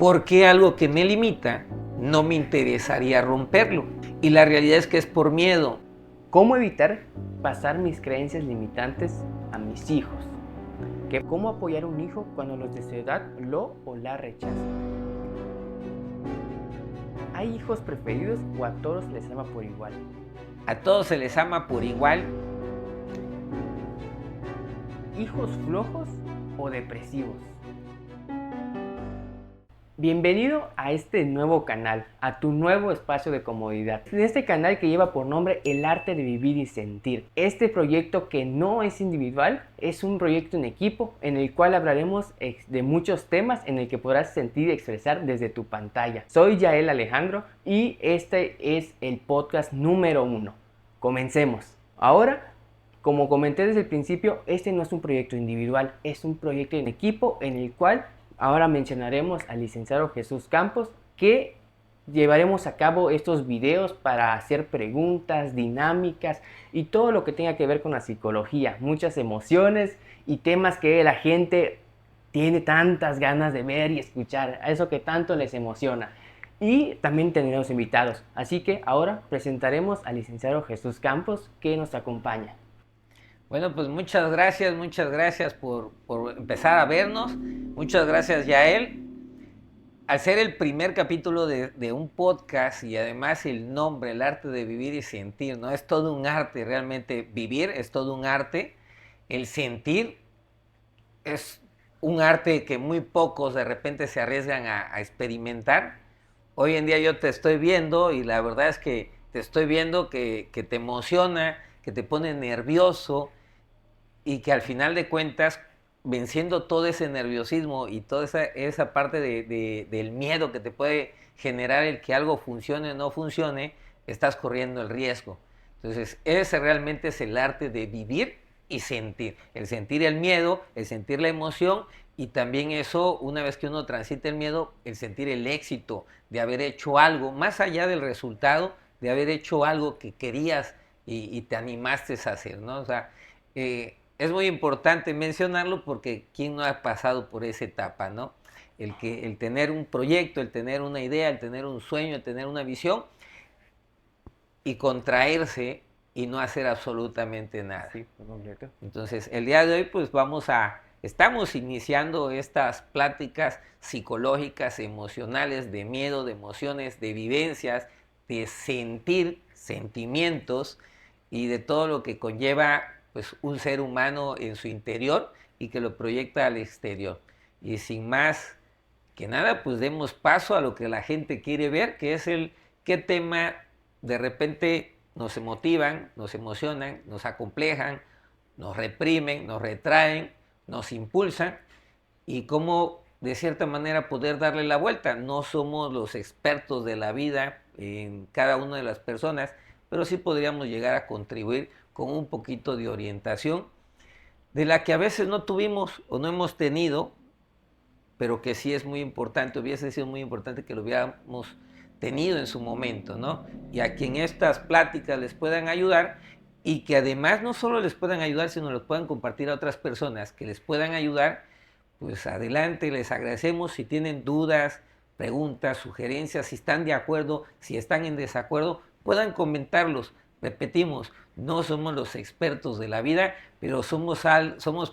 porque algo que me limita no me interesaría romperlo. Y la realidad es que es por miedo. ¿Cómo evitar pasar mis creencias limitantes a mis hijos? ¿Cómo apoyar a un hijo cuando los de su edad lo o la rechazan? ¿Hay hijos preferidos o a todos les ama por igual? A todos se les ama por igual. ¿Hijos flojos o depresivos? Bienvenido a este nuevo canal, a tu nuevo espacio de comodidad. En este canal que lleva por nombre El Arte de Vivir y Sentir. Este proyecto que no es individual, es un proyecto en equipo en el cual hablaremos de muchos temas en el que podrás sentir y expresar desde tu pantalla. Soy Yael Alejandro y este es el podcast número 1. Comencemos. Ahora, como comenté desde el principio, este no es un proyecto individual, es un proyecto en equipo en el cual ahora mencionaremos al licenciado Jesús Campos, que llevaremos a cabo estos videos para hacer preguntas, dinámicas y todo lo que tenga que ver con la psicología, muchas emociones y temas que la gente tiene tantas ganas de ver y escuchar, a eso que tanto les emociona. Y también tendremos invitados, así que ahora presentaremos al licenciado Jesús Campos, que nos acompaña. Bueno, pues muchas gracias por empezar a vernos. Muchas gracias, Yael. Al ser el primer capítulo de un podcast y además el nombre, El Arte de Vivir y Sentir, ¿no? Es todo un arte, realmente vivir es todo un arte. El sentir es un arte que muy pocos de repente se arriesgan a experimentar. Hoy en día yo te estoy viendo y la verdad es que te estoy viendo que te emociona, que te pone nervioso, y que al final de cuentas, venciendo todo ese nerviosismo y toda esa parte del miedo que te puede generar el que algo funcione o no funcione, estás corriendo el riesgo. Entonces, ese realmente es el arte de vivir y sentir. El sentir el miedo, el sentir la emoción, y también eso, una vez que uno transita el miedo, el sentir el éxito de haber hecho algo, más allá del resultado, de haber hecho algo que querías y te animaste a hacer, ¿no? O sea, es muy importante mencionarlo porque quién no ha pasado por esa etapa, ¿no? El tener un proyecto, el tener una idea, el tener un sueño, el tener una visión y contraerse y no hacer absolutamente nada. Sí, por completo. Entonces, el día de hoy pues estamos iniciando estas pláticas psicológicas, emocionales, de miedo, de emociones, de vivencias, de sentir, sentimientos y de todo lo que conlleva pues un ser humano en su interior y que lo proyecta al exterior. Y sin más que nada, pues demos paso a lo que la gente quiere ver, que es qué tema de repente nos motivan, nos emocionan, nos acomplejan, nos reprimen, nos retraen, nos impulsan, y cómo de cierta manera poder darle la vuelta. No somos los expertos de la vida en cada una de las personas, pero sí podríamos llegar a contribuir con un poquito de orientación de la que a veces no tuvimos o no hemos tenido, pero que sí es muy importante, hubiese sido muy importante que lo hubiéramos tenido en su momento, ¿no? Y a quien estas pláticas les puedan ayudar, y que además no solo les puedan ayudar, sino los puedan compartir a otras personas que les puedan ayudar, pues adelante, les agradecemos. Si tienen dudas, preguntas, sugerencias, si están de acuerdo, si están en desacuerdo, puedan comentarlos. Repetimos, no somos los expertos de la vida, pero somos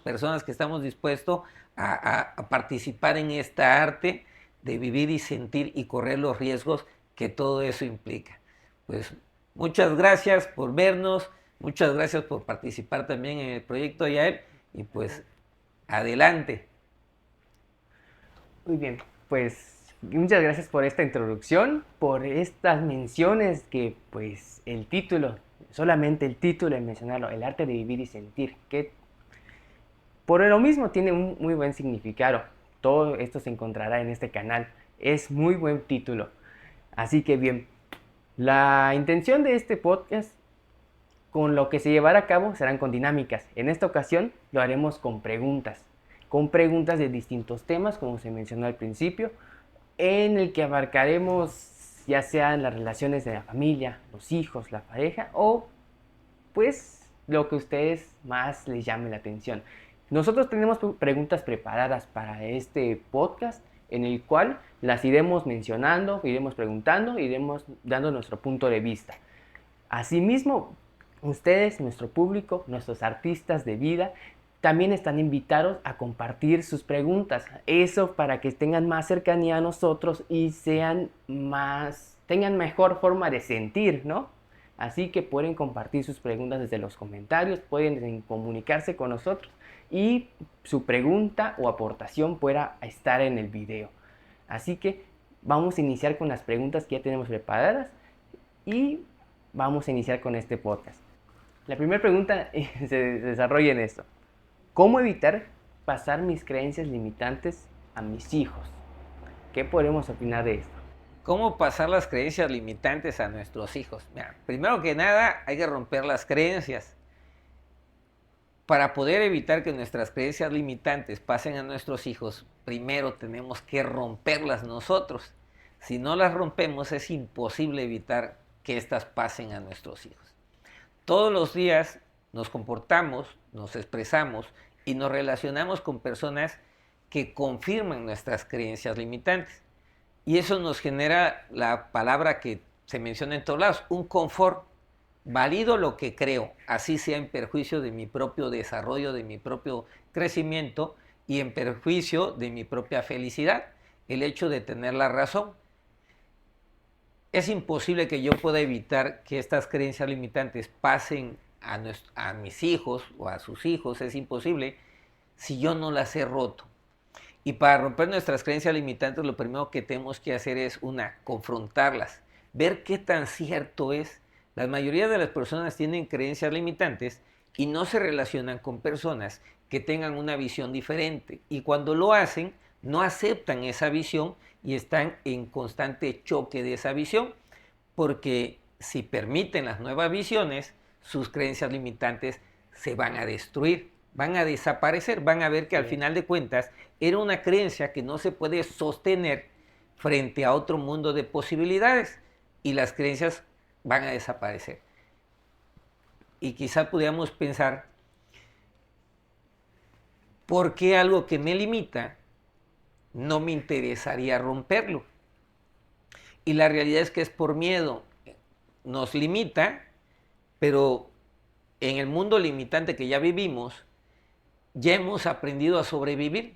personas que estamos dispuestos a participar en esta arte de vivir y sentir y correr los riesgos que todo eso implica. Pues muchas gracias por vernos, muchas gracias por participar también en el proyecto, Yael, y pues adelante. Muy bien, pues muchas gracias por esta introducción, por estas menciones que pues el título, solamente el título de mencionarlo, El Arte de Vivir y Sentir, que por lo mismo tiene un muy buen significado. Todo esto se encontrará en este canal, es muy buen título. Así que bien, la intención de este podcast con lo que se llevará a cabo serán con dinámicas. En esta ocasión lo haremos con preguntas de distintos temas, como se mencionó al principio, en el que abarcaremos ya sean las relaciones de la familia, los hijos, la pareja, o pues lo que a ustedes más les llame la atención. Nosotros tenemos preguntas preparadas para este podcast en el cual las iremos mencionando, iremos preguntando, iremos dando nuestro punto de vista. Asimismo, ustedes, nuestro público, nuestros artistas de vida, también están invitados a compartir sus preguntas. Eso para que tengan más cercanía a nosotros y tengan mejor forma de sentir, ¿no? Así que pueden compartir sus preguntas desde los comentarios, pueden comunicarse con nosotros y su pregunta o aportación pueda estar en el video. Así que vamos a iniciar con las preguntas que ya tenemos preparadas y vamos a iniciar con este podcast. La primera pregunta se desarrolla en esto. ¿Cómo evitar pasar mis creencias limitantes a mis hijos? ¿Qué podemos opinar de esto? ¿Cómo pasar las creencias limitantes a nuestros hijos? Mira, primero que nada, hay que romper las creencias. Para poder evitar que nuestras creencias limitantes pasen a nuestros hijos, primero tenemos que romperlas nosotros. Si no las rompemos, es imposible evitar que éstas pasen a nuestros hijos. Todos los días nos comportamos, nos expresamos y nos relacionamos con personas que confirman nuestras creencias limitantes. Y eso nos genera la palabra que se menciona en todos lados, un confort. Valido lo que creo, así sea en perjuicio de mi propio desarrollo, de mi propio crecimiento y en perjuicio de mi propia felicidad, el hecho de tener la razón. Es imposible que yo pueda evitar que estas creencias limitantes pasen a mis hijos o a sus hijos, es imposible si yo no las he roto. Y para romper nuestras creencias limitantes, lo primero que tenemos que hacer es confrontarlas, ver qué tan cierto es. La mayoría de las personas tienen creencias limitantes y no se relacionan con personas que tengan una visión diferente. Y cuando lo hacen, no aceptan esa visión y están en constante choque de esa visión, porque si permiten las nuevas visiones, sus creencias limitantes se van a destruir, van a desaparecer, van a ver que al final de cuentas era una creencia que no se puede sostener frente a otro mundo de posibilidades y las creencias van a desaparecer. Y quizá pudiéramos pensar, ¿por qué algo que me limita no me interesaría romperlo? Y la realidad es que es por miedo. Nos limita, pero en el mundo limitante que ya vivimos, ya hemos aprendido a sobrevivir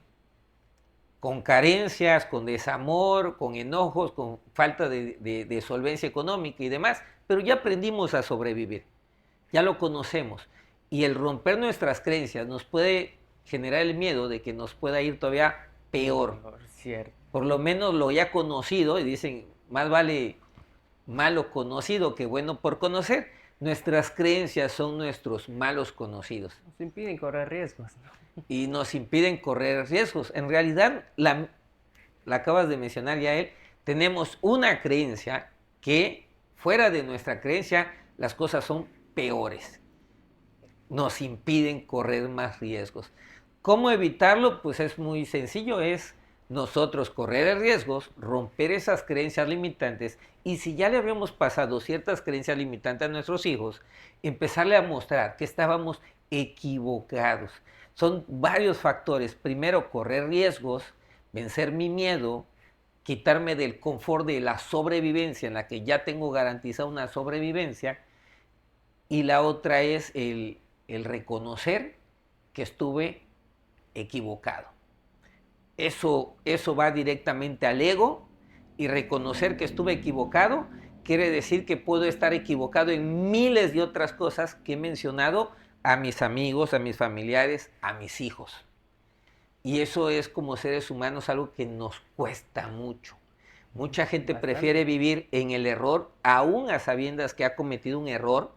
con carencias, con desamor, con enojos, con falta de solvencia económica y demás, pero ya aprendimos a sobrevivir, ya lo conocemos. Y el romper nuestras creencias nos puede generar el miedo de que nos pueda ir todavía peor. Cierto. Por lo menos lo ya conocido, y dicen, más vale malo conocido que bueno por conocer. Nuestras creencias son nuestros malos conocidos. Nos impiden correr riesgos, ¿no? Y nos impiden correr riesgos. En realidad, la acabas de mencionar ya él, tenemos una creencia que fuera de nuestra creencia las cosas son peores. Nos impiden correr más riesgos. ¿Cómo evitarlo? Pues es muy sencillo, es nosotros correr riesgos, romper esas creencias limitantes y si ya le habíamos pasado ciertas creencias limitantes a nuestros hijos, empezarle a mostrar que estábamos equivocados. Son varios factores. Primero, correr riesgos, vencer mi miedo, quitarme del confort de la sobrevivencia en la que ya tengo garantizada una sobrevivencia. Y la otra es el reconocer que estuve equivocado. Eso va directamente al ego y reconocer que estuve equivocado quiere decir que puedo estar equivocado en miles de otras cosas que he mencionado a mis amigos, a mis familiares, a mis hijos. Y eso es como seres humanos algo que nos cuesta mucho. Mucha gente prefiere vivir en el error, aún a sabiendas que ha cometido un error,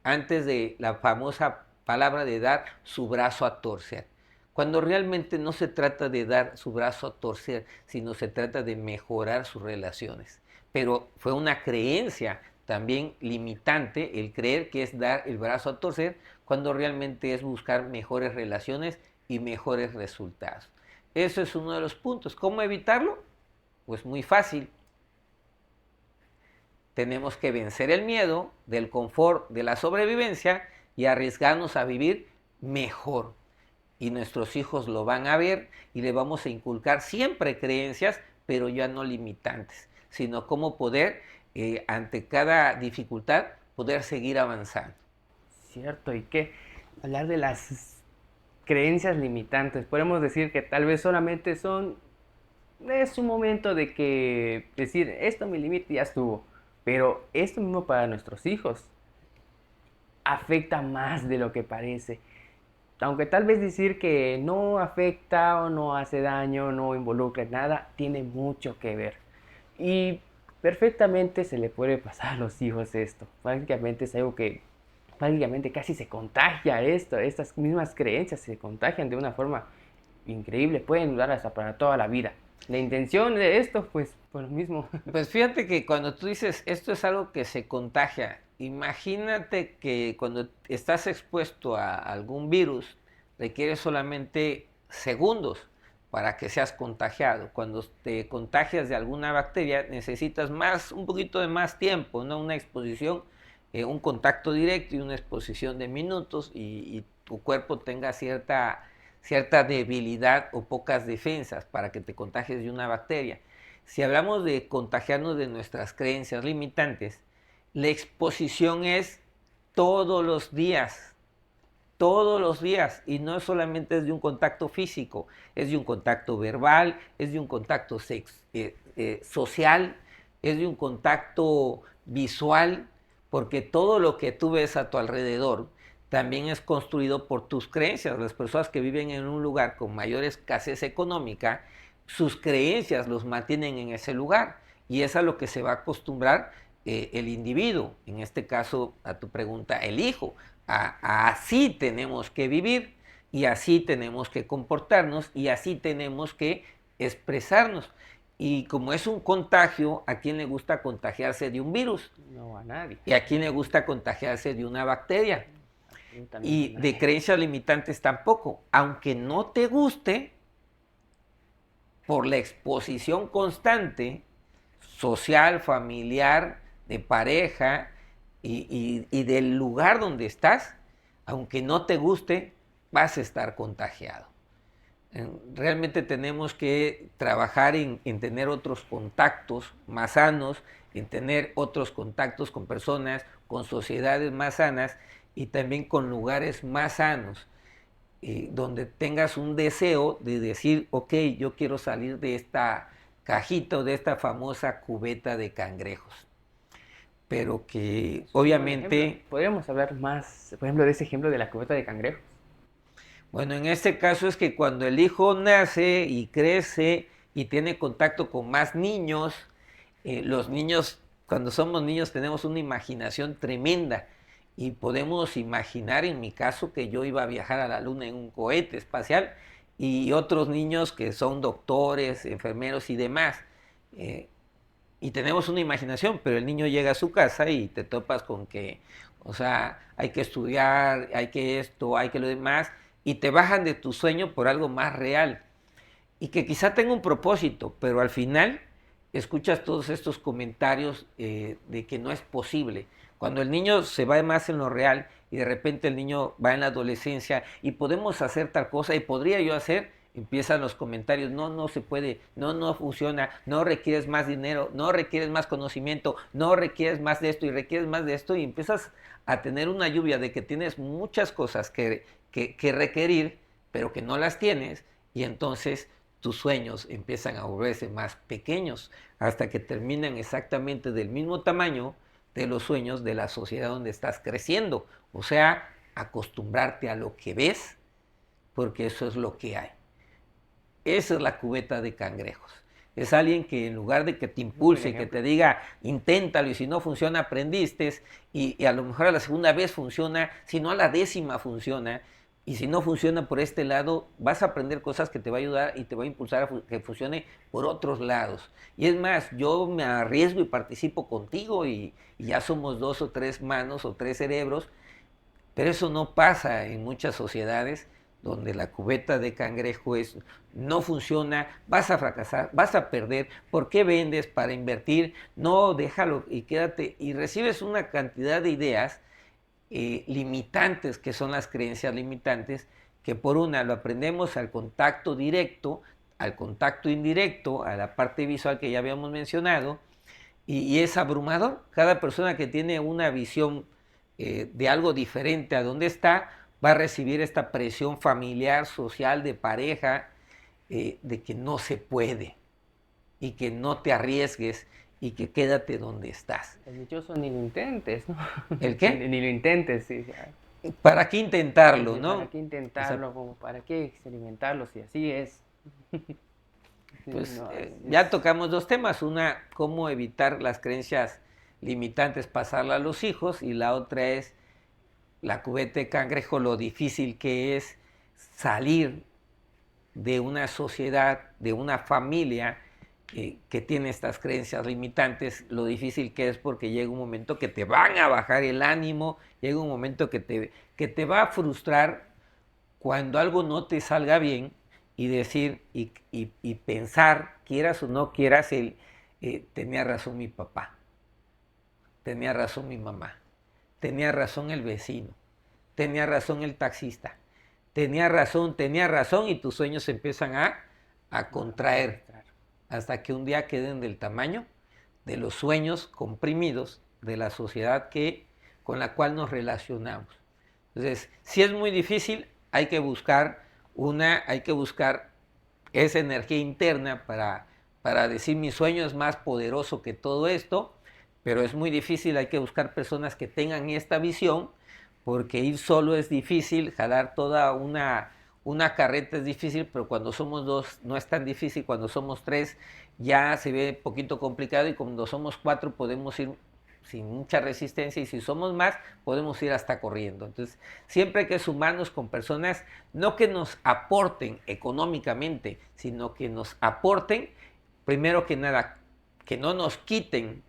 antes de la famosa palabra de dar su brazo a torcer. Cuando realmente no se trata de dar su brazo a torcer, sino se trata de mejorar sus relaciones. Pero fue una creencia también limitante el creer que es dar el brazo a torcer, cuando realmente es buscar mejores relaciones y mejores resultados. Eso es uno de los puntos. ¿Cómo evitarlo? Pues muy fácil. Tenemos que vencer el miedo del confort de la sobrevivencia y arriesgarnos a vivir mejor. y nuestros hijos lo van a ver y le vamos a inculcar siempre creencias, pero ya no limitantes, sino cómo poder, ante cada dificultad, poder seguir avanzando. Cierto, y que hablar de las creencias limitantes, podemos decir que tal vez solamente es un momento de que decir, esto me limita y ya estuvo, pero esto mismo para nuestros hijos afecta más de lo que parece. Aunque tal vez decir que no afecta o no hace daño, no involucra en nada, tiene mucho que ver. Y perfectamente se le puede pasar a los hijos esto. Prácticamente es algo que prácticamente casi se contagia esto. Estas mismas creencias se contagian de una forma increíble. Pueden durar hasta para toda la vida. La intención de esto, pues, por lo mismo. Pues fíjate que cuando tú dices esto es algo que se contagia, imagínate que cuando estás expuesto a algún virus, requiere solamente segundos para que seas contagiado. Cuando te contagias de alguna bacteria, necesitas un poquito de más tiempo, ¿no? Una exposición, un contacto directo y una exposición de minutos y tu cuerpo tenga cierta debilidad o pocas defensas para que te contagies de una bacteria. Si hablamos de contagiarnos de nuestras creencias limitantes, la exposición es todos los días, y no solamente es de un contacto físico, es de un contacto verbal, es de un contacto social, es de un contacto visual, porque todo lo que tú ves a tu alrededor también es construido por tus creencias. Las personas que viven en un lugar con mayor escasez económica, sus creencias los mantienen en ese lugar, y es a lo que se va a acostumbrar el individuo, en este caso a tu pregunta, el hijo. Así tenemos que vivir y así tenemos que comportarnos y así tenemos que expresarnos. Y como es un contagio, ¿a quién le gusta contagiarse de un virus? No a nadie. ¿Y a quién le gusta contagiarse de una bacteria? Y de Nadie. creencias limitantes tampoco. Aunque no te guste, por la exposición constante, social, familiar, de pareja y del lugar donde estás, aunque no te guste, vas a estar contagiado. Realmente tenemos que trabajar en tener otros contactos más sanos, en tener otros contactos con personas, con sociedades más sanas y también con lugares más sanos, donde tengas un deseo de decir, ok, yo quiero salir de esta cajita o de esta famosa cubeta de cangrejos. Pero que obviamente... Podríamos hablar más, por ejemplo, de ese ejemplo de la cubeta de cangrejos. Bueno, en este caso es que cuando el hijo nace y crece y tiene contacto con más niños, los niños, cuando somos niños tenemos una imaginación tremenda y podemos imaginar, en mi caso, que yo iba a viajar a la luna en un cohete espacial y otros niños que son doctores, enfermeros y demás. Y tenemos una imaginación, pero el niño llega a su casa y te topas con que, o sea, hay que estudiar, hay que esto, hay que lo demás, y te bajan de tu sueño por algo más real. Y que quizá tenga un propósito, pero al final escuchas todos estos comentarios de que no es posible. Cuando el niño se va más en lo real y de repente el niño va en la adolescencia y podemos hacer tal cosa y podría yo hacer, empiezan los comentarios, no, no se puede, no, no funciona, no requieres más dinero, no requieres más conocimiento, no requieres más de esto y requieres más de esto y empiezas a tener una lluvia de que tienes muchas cosas que requerir, pero que no las tienes y entonces tus sueños empiezan a volverse más pequeños hasta que terminan exactamente del mismo tamaño de los sueños de la sociedad donde estás creciendo. O sea, acostumbrarte a lo que ves, porque eso es lo que hay. Esa es la cubeta de cangrejos. Es alguien que en lugar de que te impulse, que te diga, inténtalo y si no funciona, aprendiste, y a lo mejor a la segunda vez funciona, si no a la 10ª funciona, y si no funciona por este lado, vas a aprender cosas que te va a ayudar y te va a impulsar a que funcione por otros lados. Y es más, yo me arriesgo y participo contigo y ya somos 2 o 3 manos o 3 cerebros, pero eso no pasa en muchas sociedades donde la cubeta de cangrejo no funciona, vas a fracasar, vas a perder, ¿por qué vendes para invertir? No, déjalo y quédate, y recibes una cantidad de ideas limitantes, que son las creencias limitantes, que por una lo aprendemos al contacto directo, al contacto indirecto, a la parte visual que ya habíamos mencionado, y es abrumador. Cada persona que tiene una visión de algo diferente a donde está, va a recibir esta presión familiar, social, de pareja, de que no se puede y que no te arriesgues y que quédate donde estás. El dichoso ni lo intentes, ¿no? ¿El qué? Ni lo intentes, sí. ¿Para qué intentarlo, Sí, no? ¿para qué intentarlo? Como, ¿para qué experimentarlo si así es? Sí, Pues no, ya tocamos dos temas. Una, cómo evitar las creencias limitantes, pasarla a los hijos, y la otra es la cubeta de cangrejo, lo difícil que es salir de una sociedad, de una familia que tiene estas creencias limitantes, lo difícil que es, porque llega un momento que te van a bajar el ánimo, llega un momento que te va a frustrar cuando algo no te salga bien, y decir y pensar, quieras o no quieras, tenía razón mi papá, tenía razón mi mamá, tenía razón el vecino, tenía razón el taxista, tenía razón, y tus sueños se empiezan a contraer hasta que un día queden del tamaño de los sueños comprimidos de la sociedad con la cual nos relacionamos. Entonces, si es muy difícil, hay que buscar esa energía interna para decir mi sueño es más poderoso que todo esto, pero es muy difícil. Hay que buscar personas que tengan esta visión, porque ir solo es difícil, jalar toda una carreta es difícil, pero cuando somos dos no es tan difícil. Cuando somos tres ya se ve un poquito complicado, y cuando somos cuatro podemos ir sin mucha resistencia, y si somos más podemos ir hasta corriendo. Entonces siempre hay que sumarnos con personas, no que nos aporten económicamente, sino que nos aporten, primero que nada, que no nos quiten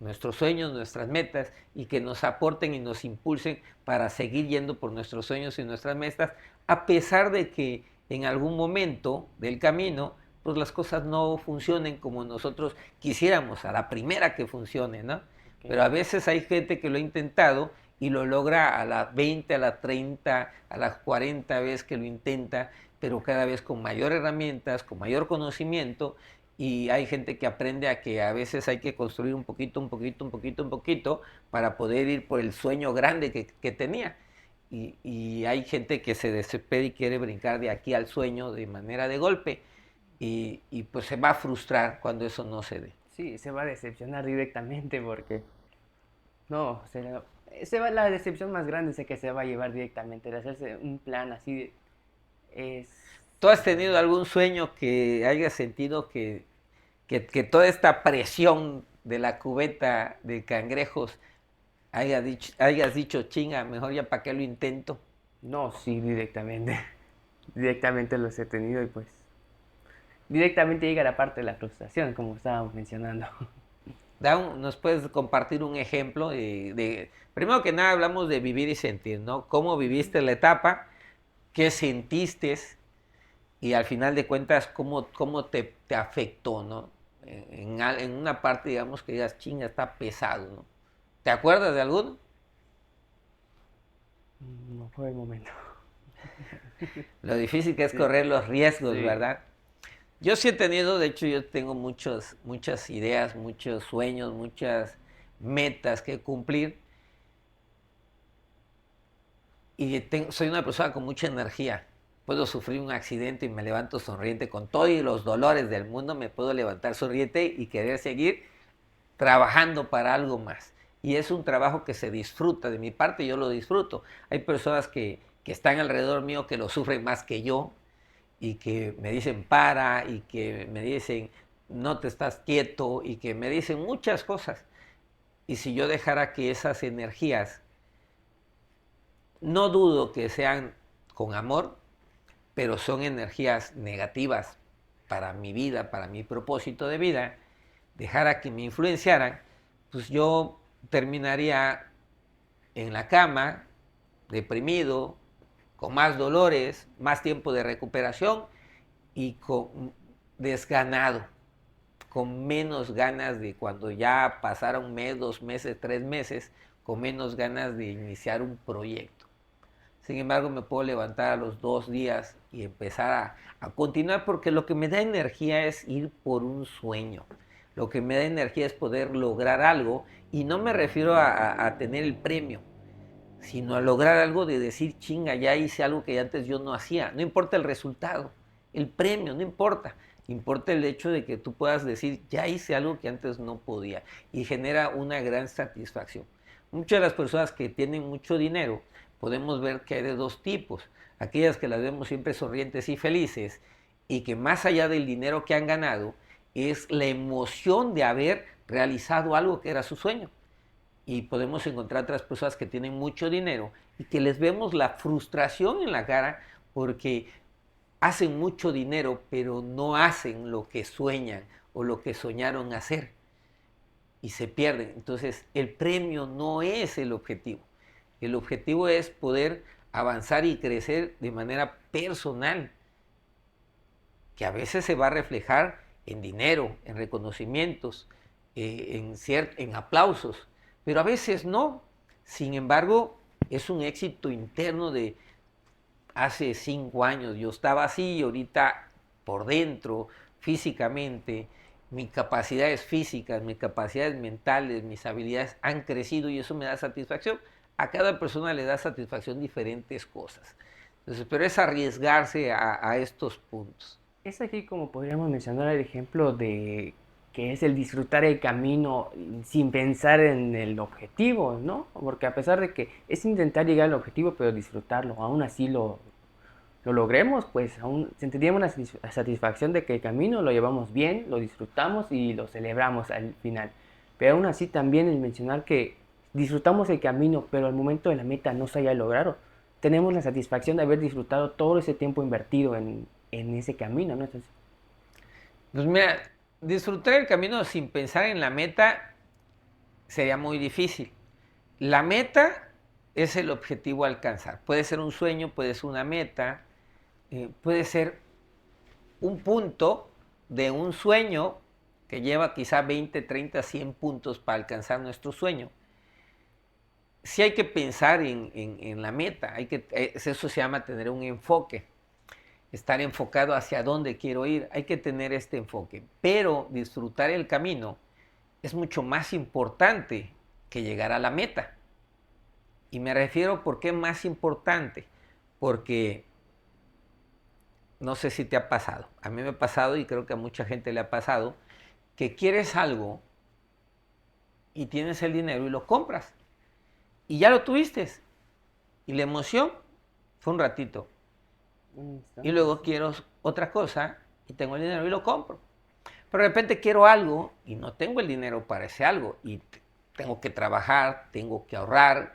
nuestros sueños, nuestras metas, y que nos aporten y nos impulsen para seguir yendo por nuestros sueños y nuestras metas, a pesar de que en algún momento del camino pues las cosas no funcionen como nosotros quisiéramos, a la primera que funcione, ¿no? Okay. Pero a veces hay gente que lo ha intentado y lo logra a las 20, a las 30, a las 40 veces que lo intenta, pero cada vez con mayor herramientas, con mayor conocimiento. Y hay gente que aprende a que a veces hay que construir un poquito para poder ir por el sueño grande que tenía. Y hay gente que se desespera y quiere brincar de aquí al sueño de manera de golpe. Y pues se va a frustrar cuando eso no se dé. Sí, se va a decepcionar directamente, porque no, la decepción más grande es que se va a llevar directamente, de hacerse un plan así es... ¿Tú has tenido algún sueño que hayas sentido que toda esta presión de la cubeta de cangrejos hayas dicho, chinga, mejor ya para qué lo intento? No, sí, directamente. Directamente los he tenido, y pues directamente llega la parte de la frustración, como estábamos mencionando. ¿Nos puedes compartir un ejemplo primero que nada hablamos de vivir y sentir, ¿no? ¿Cómo viviste la etapa? ¿Qué sentiste? Y al final de cuentas, ¿cómo te afectó, ¿no? En una parte, digamos, que digas, chinga, está pesado, ¿no? ¿Te acuerdas de alguno? No fue el momento. Lo difícil que es correr los riesgos, sí. ¿Verdad? Yo sí he tenido, de hecho yo tengo muchas ideas, muchos sueños, muchas metas que cumplir. Y soy una persona con mucha energía. Puedo sufrir un accidente y me levanto sonriente, con todos los dolores del mundo me puedo levantar sonriente y querer seguir trabajando para algo más. Y es un trabajo que se disfruta, de mi parte yo lo disfruto. Hay personas que están alrededor mío que lo sufren más que yo, y que me dicen para, y que me dicen no te estás quieto, y que me dicen muchas cosas. Y si yo dejara que esas energías, no dudo que sean con amor, pero son energías negativas para mi vida, para mi propósito de vida, dejara que me influenciaran, pues yo terminaría en la cama, deprimido, con más dolores, más tiempo de recuperación y desganado, con menos ganas de, cuando ya pasara un mes, 2 meses, 3 meses, con menos ganas de iniciar un proyecto. Sin embargo, me puedo levantar a los 2 días y empezar a continuar, porque lo que me da energía es ir por un sueño. Lo que me da energía es poder lograr algo, y no me refiero a tener el premio, sino a lograr algo de decir, chinga, ya hice algo que antes yo no hacía. No importa el resultado, el premio, no importa. Importa el hecho de que tú puedas decir, ya hice algo que antes no podía, y genera una gran satisfacción. Muchas de las personas que tienen mucho dinero, podemos ver que hay de dos tipos. Aquellas que las vemos siempre sonrientes y felices, y que más allá del dinero que han ganado, es la emoción de haber realizado algo que era su sueño. Y podemos encontrar otras personas que tienen mucho dinero y que les vemos la frustración en la cara porque hacen mucho dinero, pero no hacen lo que sueñan o lo que soñaron hacer, y se pierden. Entonces, el premio no es el objetivo. El objetivo es poder avanzar y crecer de manera personal, que a veces se va a reflejar en dinero, en reconocimientos, en aplausos, pero a veces no. Sin embargo, es un éxito interno de hace 5 años yo estaba así, y ahorita por dentro, físicamente, mis capacidades físicas, mis capacidades mentales, mis habilidades han crecido, y eso me da satisfacción. A cada persona le da satisfacción diferentes cosas. Entonces, pero es arriesgarse a estos puntos. Es aquí como podríamos mencionar el ejemplo de que es el disfrutar el camino sin pensar en el objetivo, ¿no? Porque a pesar de que es intentar llegar al objetivo, pero disfrutarlo, aún así lo logremos, pues aún sentiríamos la satisfacción de que el camino lo llevamos bien, lo disfrutamos y lo celebramos al final. Pero aún así también el mencionar que disfrutamos el camino, pero al momento de la meta no se haya logrado, tenemos la satisfacción de haber disfrutado todo ese tiempo invertido en ese camino, ¿no? Entonces, Pues mira, disfrutar el camino sin pensar en la meta sería muy difícil. La meta es el objetivo a alcanzar. Puede ser un sueño, puede ser una meta, puede ser un punto de un sueño que lleva quizá 20, 30, 100 puntos para alcanzar nuestro sueño. Sí hay que pensar en la meta, eso se llama tener un enfoque, estar enfocado hacia dónde quiero ir, hay que tener este enfoque, pero disfrutar el camino es mucho más importante que llegar a la meta. Y me refiero, ¿por qué más importante? Porque no sé si te ha pasado, a mí me ha pasado, y creo que a mucha gente le ha pasado, que quieres algo y tienes el dinero y lo compras, y ya lo tuviste, y la emoción fue un ratito, y luego quiero otra cosa y tengo el dinero y lo compro. Pero de repente quiero algo y no tengo el dinero para ese algo, y tengo que trabajar, tengo que ahorrar,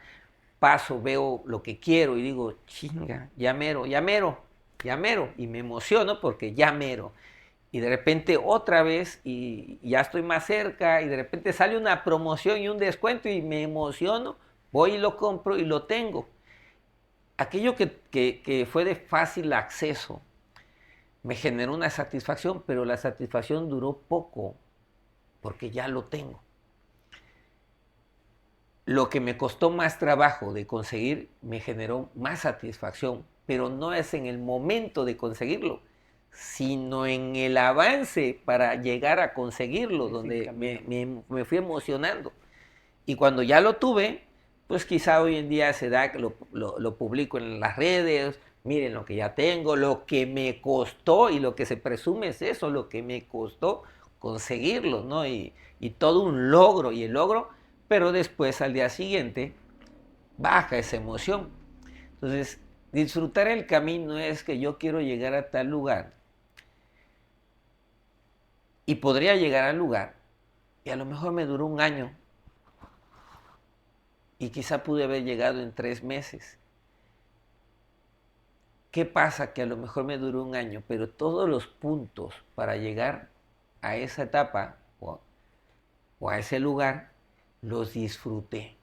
paso, veo lo que quiero y digo, chinga, ya mero, ya mero, ya mero, y me emociono porque ya mero. Y de repente otra vez y ya estoy más cerca, y de repente sale una promoción y un descuento y me emociono, voy y lo compro y lo tengo. Aquello que fue de fácil acceso me generó una satisfacción, pero la satisfacción duró poco porque ya lo tengo. Lo que me costó más trabajo de conseguir me generó más satisfacción, pero no es en el momento de conseguirlo, sino en el avance para llegar a conseguirlo, donde me fui emocionando. Y cuando ya lo tuve, pues quizá hoy en día se da que lo publico en las redes, miren lo que ya tengo, lo que me costó, y lo que se presume es eso, lo que me costó conseguirlo, ¿no? Y todo un logro, y el logro, pero después al día siguiente baja esa emoción. Entonces, disfrutar el camino es que yo quiero llegar a tal lugar, y podría llegar al lugar, y a lo mejor me duró un año, y quizá pude haber llegado en 3 meses. ¿Qué pasa? Que a lo mejor me duró un año, pero todos los puntos para llegar a esa etapa o a ese lugar los disfruté.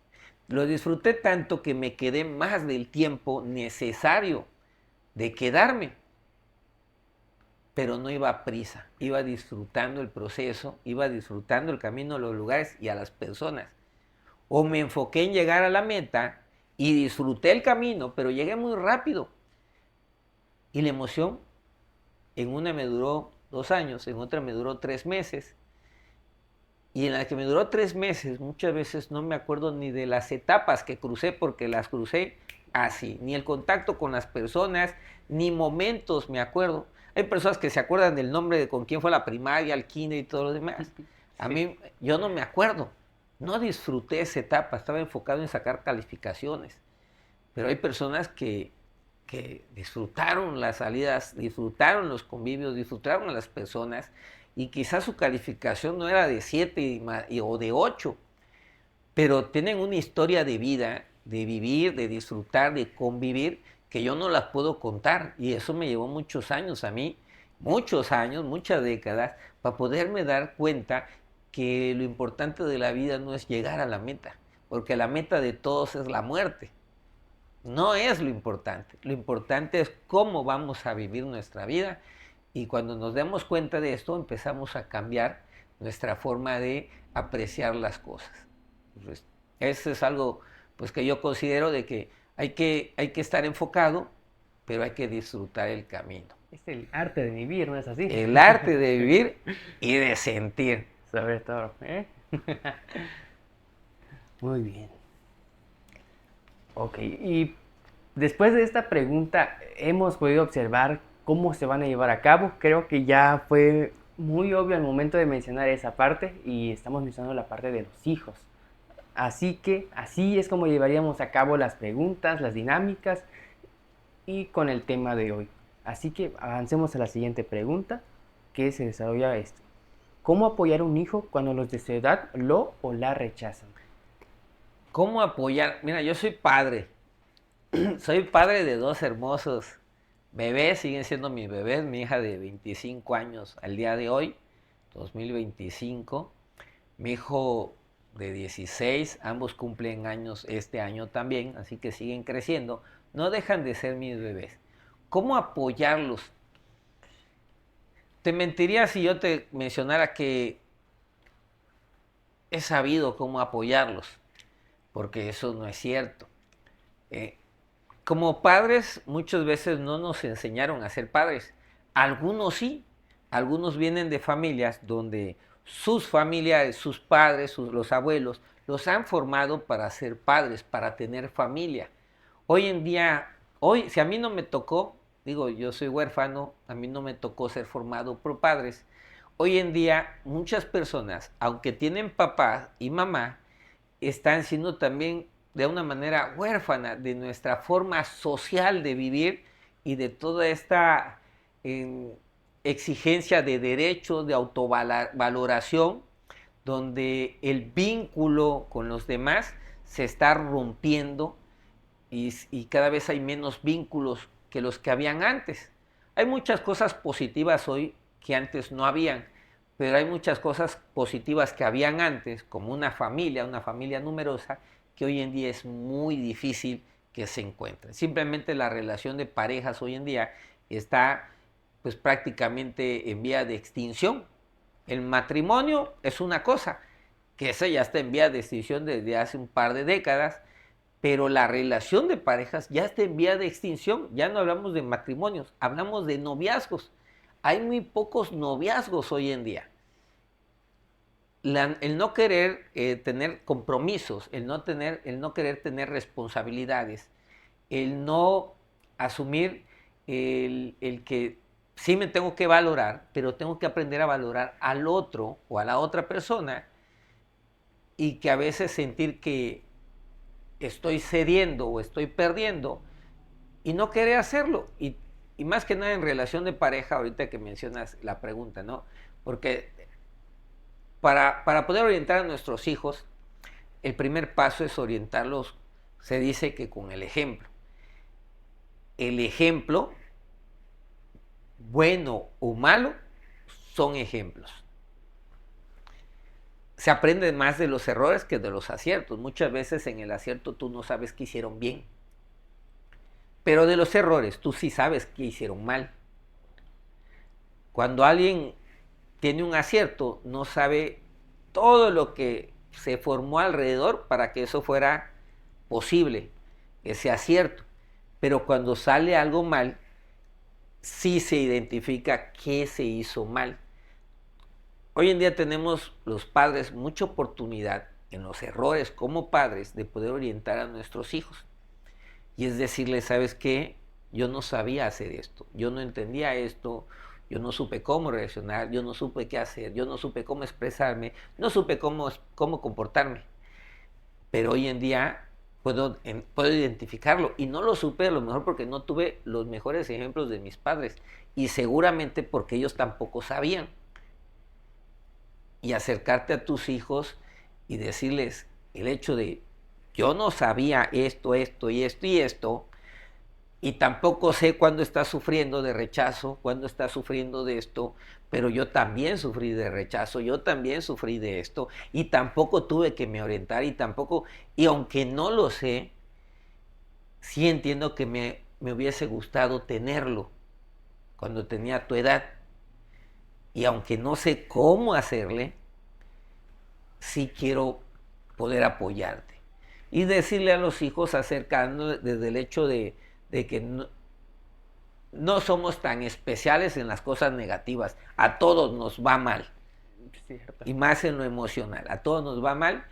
Los disfruté tanto que me quedé más del tiempo necesario de quedarme, pero no iba a prisa, iba disfrutando el proceso, iba disfrutando el camino, los lugares y a las personas. O me enfoqué en llegar a la meta y disfruté el camino, pero llegué muy rápido. Y la emoción, en una me duró 2 años, en otra me duró 3 meses. Y en la que me duró 3 meses, muchas veces no me acuerdo ni de las etapas que crucé, porque las crucé así, ni el contacto con las personas, ni momentos me acuerdo. Hay personas que se acuerdan del nombre de con quién fue la primaria, el kinder y todo lo demás. A mí, yo no me acuerdo. No disfruté esa etapa, estaba enfocado en sacar calificaciones. Pero hay personas que disfrutaron las salidas, disfrutaron los convivios, disfrutaron a las personas, y quizás su calificación no era de 7 o de 8, pero tienen una historia de vida, de vivir, de disfrutar, de convivir, que yo no las puedo contar, y eso me llevó muchos años a mí, muchos años, muchas décadas, para poderme dar cuenta que lo importante de la vida no es llegar a la meta, porque la meta de todos es la muerte. No es lo importante es cómo vamos a vivir nuestra vida, y cuando nos demos cuenta de esto empezamos a cambiar nuestra forma de apreciar las cosas. Pues, eso es algo pues, que yo considero de que hay que estar enfocado, pero hay que disfrutar el camino. Es el arte de vivir, ¿no es así? El arte de vivir y de sentir. Sobre todo, ¿eh? Muy bien. Ok, y después de esta pregunta hemos podido observar cómo se van a llevar a cabo. Creo que ya fue muy obvio al momento de mencionar esa parte, y estamos mencionando la parte de los hijos. Así que así es como llevaríamos a cabo las preguntas, las dinámicas y con el tema de hoy. Así que avancemos a la siguiente pregunta, que se desarrolla esto. ¿Cómo apoyar a un hijo cuando los de su edad lo o la rechazan? ¿Cómo apoyar? Mira, yo soy padre. Soy padre de 2 hermosos bebés, siguen siendo mis bebés. Mi hija de 25 años al día de hoy, 2025. Mi hijo de 16, ambos cumplen años este año también, así que siguen creciendo. No dejan de ser mis bebés. ¿Cómo apoyarlos? Te mentiría si yo te mencionara que he sabido cómo apoyarlos, porque eso no es cierto. Como padres, muchas veces no nos enseñaron a ser padres. Algunos sí, algunos vienen de familias donde sus familiares, sus padres, los abuelos, los han formado para ser padres, para tener familia. Hoy en día, si a mí no me tocó, digo, yo soy huérfano, a mí no me tocó ser formado por padres. Hoy en día, muchas personas, aunque tienen papá y mamá, están siendo también de una manera huérfana de nuestra forma social de vivir y de toda esta exigencia de derechos, de autovaloración, donde el vínculo con los demás se está rompiendo, y cada vez hay menos vínculos que los que habían antes. Hay muchas cosas positivas hoy que antes no habían, pero hay muchas cosas positivas que habían antes, como una familia numerosa, que hoy en día es muy difícil que se encuentren. Simplemente la relación de parejas hoy en día está pues prácticamente en vía de extinción. El matrimonio es una cosa, que esa ya está en vía de extinción desde hace un par de décadas, pero la relación de parejas ya está en vía de extinción. Ya no hablamos de matrimonios, hablamos de noviazgos. Hay muy pocos noviazgos hoy en día. El no querer tener compromisos, el no querer tener responsabilidades, el no asumir el que sí me tengo que valorar, pero tengo que aprender a valorar al otro o a la otra persona, y que a veces sentir que estoy cediendo o estoy perdiendo y no querer hacerlo. Y más que nada en relación de pareja, ahorita que mencionas la pregunta, ¿no? Porque para poder orientar a nuestros hijos, el primer paso es orientarlos, se dice que con el ejemplo. El ejemplo, bueno o malo, son ejemplos. Se aprende más de los errores que de los aciertos. Muchas veces en el acierto tú no sabes qué hicieron bien, pero de los errores tú sí sabes qué hicieron mal. Cuando alguien tiene un acierto, no sabe todo lo que se formó alrededor para que eso fuera posible. ese acierto. Pero cuando sale algo mal, sí se identifica qué se hizo mal. Hoy en día tenemos los padres mucha oportunidad en los errores como padres de poder orientar a nuestros hijos. Y es decirles, ¿sabes qué? Yo no sabía hacer esto, yo no entendía esto, yo no supe cómo reaccionar, yo no supe qué hacer, yo no supe cómo expresarme, no supe cómo comportarme. Pero hoy en día puedo identificarlo y no lo supe a lo mejor porque no tuve los mejores ejemplos de mis padres y seguramente porque ellos tampoco sabían. Y acercarte a tus hijos y decirles el hecho de yo no sabía esto, esto y esto y esto, y tampoco sé cuándo estás sufriendo de rechazo, cuándo estás sufriendo de esto, pero yo también sufrí de rechazo, yo también sufrí de esto, y tampoco tuve que me orientar, y aunque no lo sé, sí entiendo que me hubiese gustado tenerlo cuando tenía tu edad, y aunque no sé cómo hacerle, sí quiero poder apoyarte. Y decirle a los hijos acercando desde el hecho de que no somos tan especiales en las cosas negativas. A todos nos va mal. Cierto. Y más en lo emocional. A todos nos va mal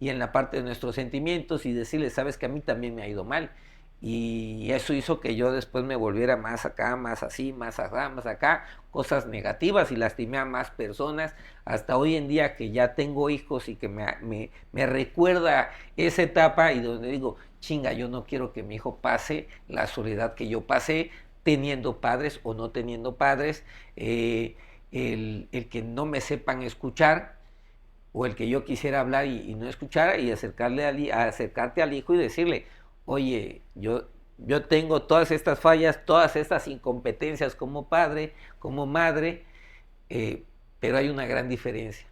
y en la parte de nuestros sentimientos y decirles, sabes que a mí también me ha ido mal. Y eso hizo que yo después me volviera más acá, más así, más acá, más acá, cosas negativas y lastimé a más personas. Hasta hoy en día que ya tengo hijos y que me recuerda esa etapa y donde digo, chinga, yo no quiero que mi hijo pase la soledad que yo pasé teniendo padres o no teniendo padres, el que no me sepan escuchar o el que yo quisiera hablar y no escuchara y acercarte al hijo y decirle, oye, yo tengo todas estas fallas, todas estas incompetencias como padre, como madre, pero hay una gran diferencia.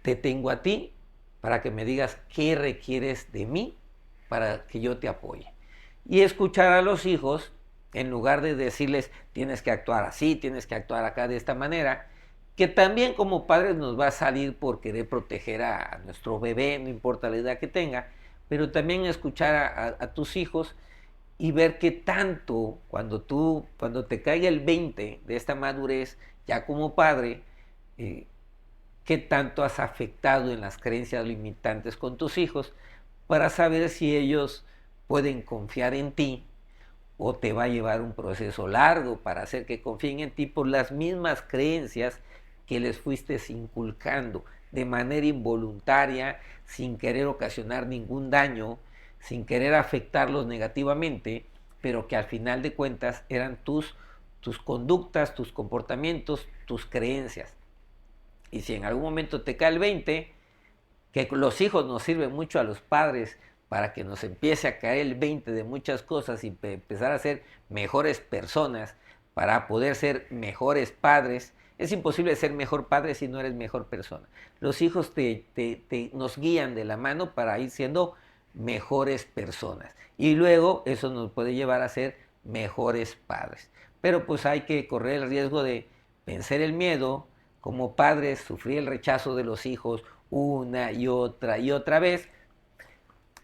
Te tengo a ti para que me digas qué requieres de mí para que yo te apoye. Y escuchar a los hijos, en lugar de decirles tienes que actuar así, tienes que actuar acá de esta manera, que también como padres nos va a salir por querer proteger a nuestro bebé, no importa la edad que tenga, pero también escuchar a tus hijos y ver qué tanto cuando te caiga el 20 de esta madurez, ya como padre, qué tanto has afectado en las creencias limitantes con tus hijos para saber si ellos pueden confiar en ti o te va a llevar un proceso largo para hacer que confíen en ti por las mismas creencias que les fuiste inculcando de manera involuntaria, sin querer ocasionar ningún daño, sin querer afectarlos negativamente, pero que al final de cuentas eran tus conductas, tus comportamientos, tus creencias. Y si en algún momento te cae el 20, que los hijos nos sirven mucho a los padres para que nos empiece a caer el 20 de muchas cosas y empezar a ser mejores personas, para poder ser mejores padres. Es imposible ser mejor padre si no eres mejor persona. Los hijos nos guían de la mano para ir siendo mejores personas. Y luego eso nos puede llevar a ser mejores padres. Pero pues hay que correr el riesgo de vencer el miedo. Como padres, sufrir el rechazo de los hijos una y otra vez,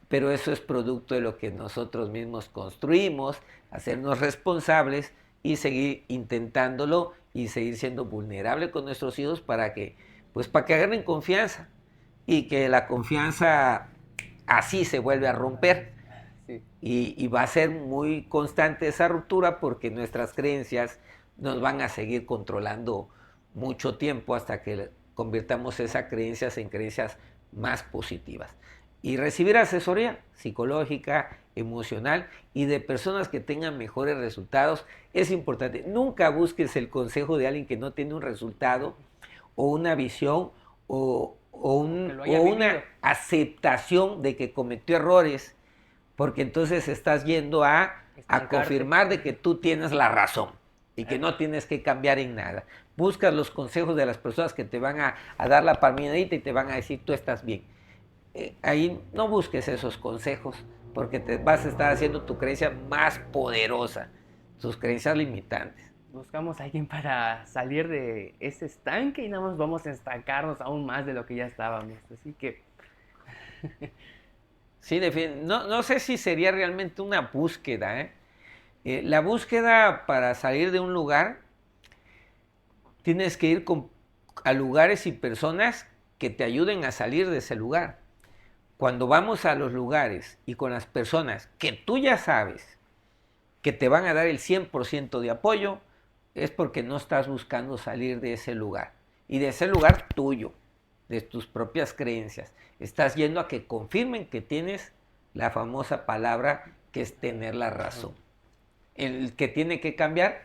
pero eso es producto de lo que nosotros mismos construimos, hacernos responsables y seguir intentándolo y seguir siendo vulnerable con nuestros hijos para que agarren confianza y que la confianza así se vuelve a romper. Sí. Y va a ser muy constante esa ruptura porque nuestras creencias nos van a seguir controlando mucho tiempo hasta que convirtamos esas creencias en creencias más positivas. Y recibir asesoría psicológica, emocional y de personas que tengan mejores resultados es importante. Nunca busques el consejo de alguien que no tiene un resultado o una visión o una aceptación de que cometió errores, porque entonces estás yendo a confirmar de que tú tienes la razón y que no tienes que cambiar en nada. Buscas los consejos de las personas que te van a dar la palmadita y te van a decir tú estás bien. Ahí no busques esos consejos porque te vas a estar haciendo tu creencia más poderosa, tus creencias limitantes. Buscamos a alguien para salir de ese estanque y nada más vamos a estancarnos aún más de lo que ya estábamos. Así que Sí, no sé si sería realmente una búsqueda, ¿eh? La búsqueda para salir de un lugar, tienes que ir a lugares y personas que te ayuden a salir de ese lugar. Cuando vamos a los lugares y con las personas que tú ya sabes que te van a dar el 100% de apoyo, es porque no estás buscando salir de ese lugar. Y de ese lugar tuyo, de tus propias creencias. Estás yendo a que confirmen que tienes la famosa palabra que es tener la razón. El que tiene que cambiar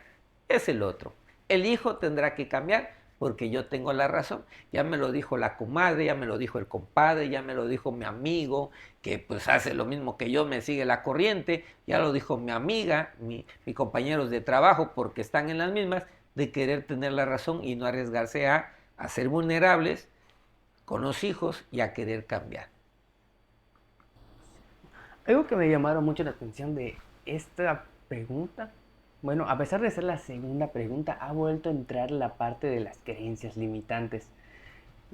es el otro. El hijo tendrá que cambiar porque yo tengo la razón. Ya me lo dijo la comadre, ya me lo dijo el compadre, ya me lo dijo mi amigo, que pues hace lo mismo que yo, me sigue la corriente, ya lo dijo mi amiga, mis compañeros de trabajo, porque están en las mismas, de querer tener la razón y no arriesgarse a ser vulnerables con los hijos y a querer cambiar. Algo que me llamaron mucho la atención de esta pregunta, bueno, a pesar de ser la segunda pregunta, ha vuelto a entrar la parte de las creencias limitantes.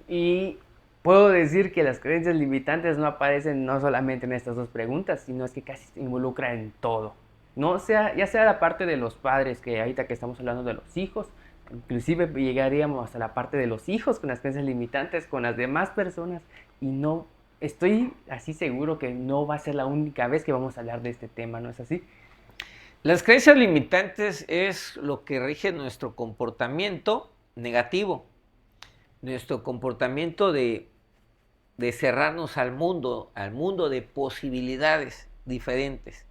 Y puedo decir que las creencias limitantes no aparecen no solamente en estas dos preguntas, sino es que casi se involucran en todo. No sea, ya sea la parte de los padres, que ahorita que estamos hablando de los hijos, inclusive llegaríamos hasta la parte de los hijos con las creencias limitantes, con las demás personas, y no estoy así seguro que no va a ser la única vez que vamos a hablar de este tema, ¿no es así? Las creencias limitantes es lo que rige nuestro comportamiento negativo, nuestro comportamiento de cerrarnos al mundo de posibilidades diferentes.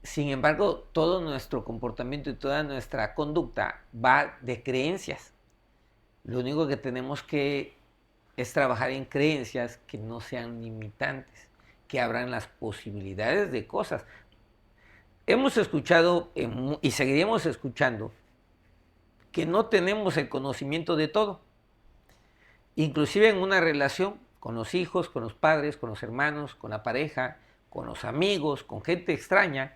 Sin embargo, todo nuestro comportamiento y toda nuestra conducta va de creencias. Lo único que tenemos que es trabajar en creencias que no sean limitantes, que abran las posibilidades de cosas. Hemos escuchado y seguiremos escuchando que no tenemos el conocimiento de todo. Inclusive en una relación con los hijos, con los padres, con los hermanos, con la pareja, con los amigos, con gente extraña,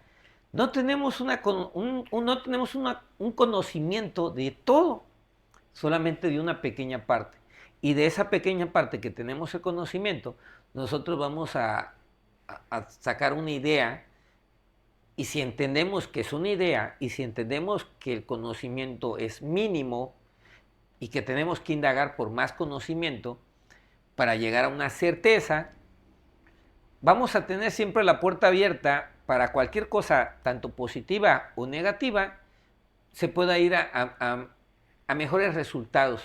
no tenemos, no tenemos un conocimiento de todo, solamente de una pequeña parte. Y de esa pequeña parte que tenemos el conocimiento, nosotros vamos a sacar una idea, y si entendemos que es una idea, y si entendemos que el conocimiento es mínimo, y que tenemos que indagar por más conocimiento para llegar a una certeza, vamos a tener siempre la puerta abierta para cualquier cosa, tanto positiva o negativa, se pueda ir a mejores resultados,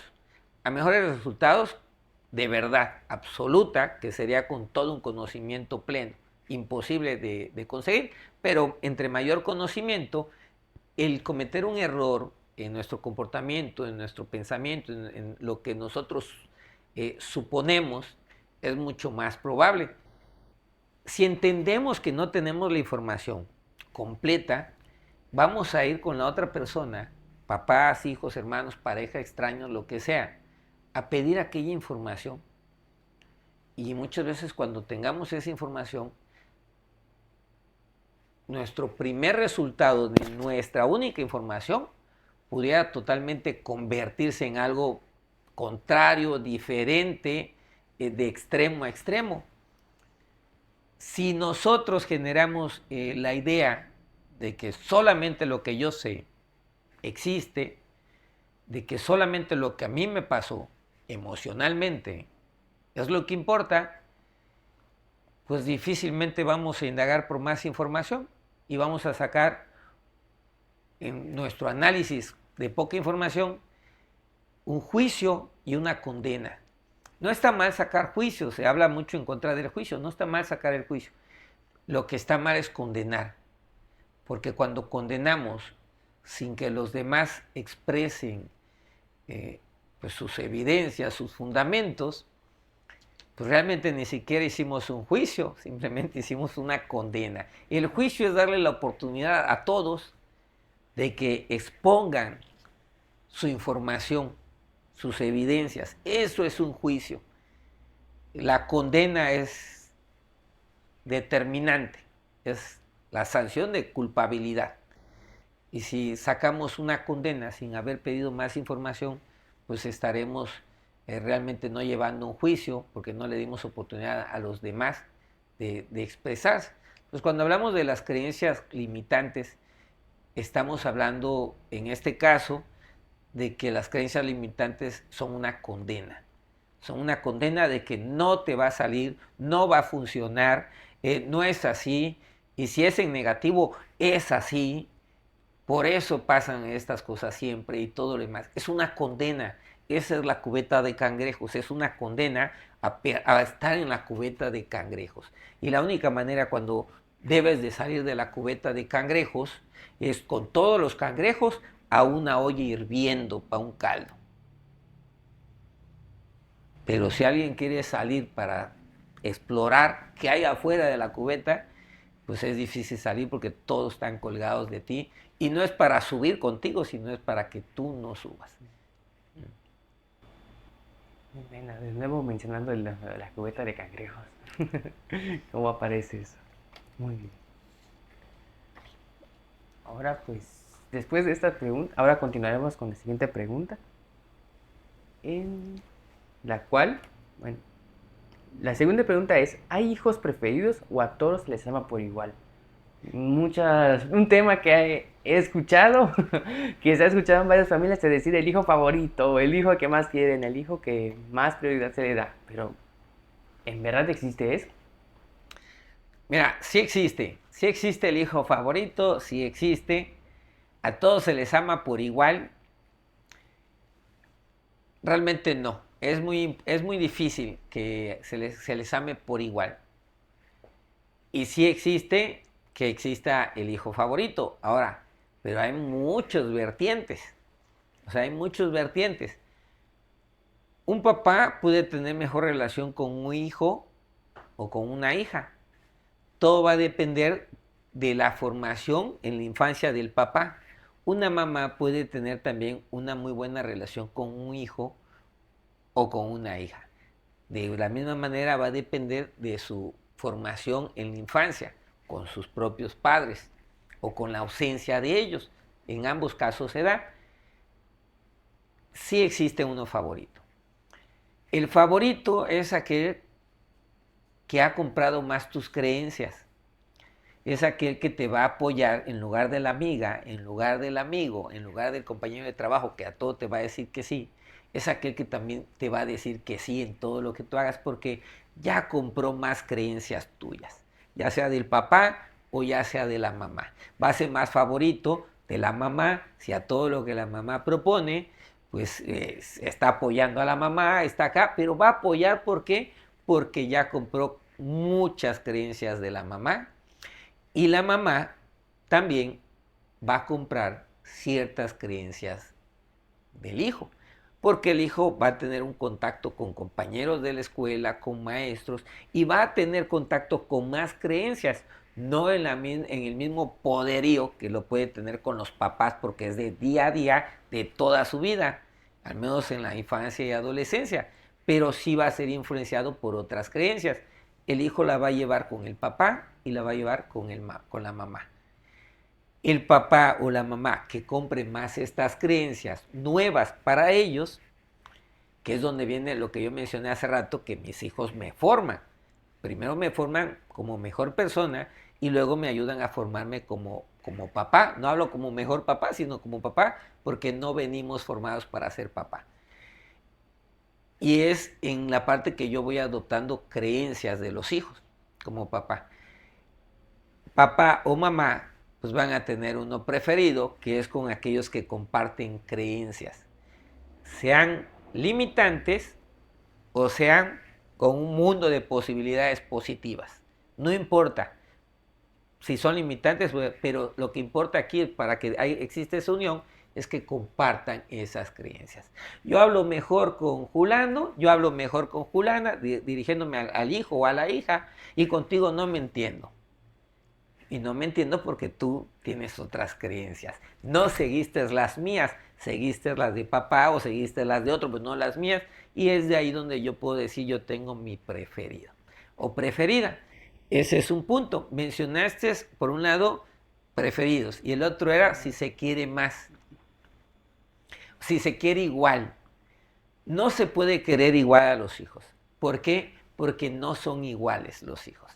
de verdad absoluta, que sería con todo un conocimiento pleno, imposible de conseguir, pero entre mayor conocimiento, el cometer un error en nuestro comportamiento, en nuestro pensamiento, en lo que nosotros suponemos, es mucho más probable. Si entendemos que no tenemos la información completa, vamos a ir con la otra persona, papás, hijos, hermanos, pareja, extraños, lo que sea, a pedir aquella información. Y muchas veces cuando tengamos esa información, nuestro primer resultado de nuestra única información pudiera totalmente convertirse en algo contrario, diferente, de extremo a extremo. Si nosotros generamos la idea de que solamente lo que yo sé existe, de que solamente lo que a mí me pasó emocionalmente es lo que importa, pues difícilmente vamos a indagar por más información y vamos a sacar en nuestro análisis de poca información un juicio y una condena. No está mal sacar juicios, se habla mucho en contra del juicio, no está mal sacar el juicio. Lo que está mal es condenar, porque cuando condenamos sin que los demás expresen pues sus evidencias, sus fundamentos, pues realmente ni siquiera hicimos un juicio, simplemente hicimos una condena. El juicio es darle la oportunidad a todos de que expongan su información, sus evidencias. Eso es un juicio. La condena es determinante, es la sanción de culpabilidad. Y si sacamos una condena sin haber pedido más información, pues estaremos realmente no llevando un juicio, porque no le dimos oportunidad a los demás de expresarse. Pues cuando hablamos de las creencias limitantes, estamos hablando en este caso de que las creencias limitantes son una condena. Son una condena de que no te va a salir, no va a funcionar, no es así, y si es en negativo, es así. Por eso pasan estas cosas siempre y todo lo demás. Es una condena. Esa es la cubeta de cangrejos. Es una condena a estar en la cubeta de cangrejos. Y la única manera cuando debes de salir de la cubeta de cangrejos es con todos los cangrejos a una olla hirviendo para un caldo. Pero si alguien quiere salir para explorar qué hay afuera de la cubeta, pues es difícil salir porque todos están colgados de ti. Y no es para subir contigo, sino es para que tú no subas. Bueno, de nuevo mencionando la cubeta de cangrejos. ¿Cómo aparece eso? Muy bien. Ahora pues, después de esta pregunta, ahora continuaremos con la siguiente pregunta. En la cual, bueno, la segunda pregunta es, ¿hay hijos preferidos o a todos les ama por igual? Un tema que he escuchado, que se ha escuchado en varias familias, es decir, el hijo favorito, el hijo que más quieren, el hijo que más prioridad se le da. Pero, ¿en verdad existe eso? Mira, sí existe el hijo favorito, sí existe, a todos se les ama por igual. Realmente no, es muy difícil que se les ame por igual. Y sí existe que exista el hijo favorito. Ahora, pero hay muchos vertientes. O sea, hay muchos vertientes. Un papá puede tener mejor relación con un hijo o con una hija. Todo va a depender de la formación en la infancia del papá. Una mamá puede tener también una muy buena relación con un hijo o con una hija. De la misma manera va a depender de su formación en la infancia, con sus propios padres o con la ausencia de ellos. En ambos casos se da. Sí existe uno favorito. El favorito es aquel que ha comprado más tus creencias. Es aquel que te va a apoyar en lugar de la amiga, en lugar del amigo, en lugar del compañero de trabajo que a todo te va a decir que sí. Es aquel que también te va a decir que sí en todo lo que tú hagas porque ya compró más creencias tuyas, ya sea del papá o ya sea de la mamá. Va a ser más favorito de la mamá si a todo lo que la mamá propone, pues está apoyando a la mamá, está acá, pero va a apoyar ¿por qué? Porque ya compró muchas creencias de la mamá y la mamá también va a comprar ciertas creencias del hijo, porque el hijo va a tener un contacto con compañeros de la escuela, con maestros, y va a tener contacto con más creencias, no en el mismo poderío que lo puede tener con los papás, porque es de día a día, de toda su vida, al menos en la infancia y adolescencia, pero sí va a ser influenciado por otras creencias. El hijo la va a llevar con el papá y la va a llevar con la mamá. El papá o la mamá que compre más estas creencias nuevas para ellos, que es donde viene lo que yo mencioné hace rato, que mis hijos me forman. Primero me forman como mejor persona y luego me ayudan a formarme como papá. No hablo como mejor papá, sino como papá, porque no venimos formados para ser papá. Y es en la parte que yo voy adoptando creencias de los hijos como papá. Papá o mamá pues van a tener uno preferido, que es con aquellos que comparten creencias, sean limitantes o sean con un mundo de posibilidades positivas. No importa si son limitantes, pero lo que importa aquí para que exista esa unión es que compartan esas creencias. Yo hablo mejor con Julano, yo hablo mejor con Julana, dirigiéndome al hijo o a la hija, y contigo no me entiendo. Y no me entiendo porque tú tienes otras creencias. No seguiste las mías, seguiste las de papá o seguiste las de otro, pero no las mías. Y es de ahí donde yo puedo decir yo tengo mi preferido o preferida. Ese es un punto. Mencionaste, por un lado, preferidos. Y el otro era si se quiere más. Si se quiere igual. No se puede querer igual a los hijos. ¿Por qué? Porque no son iguales los hijos.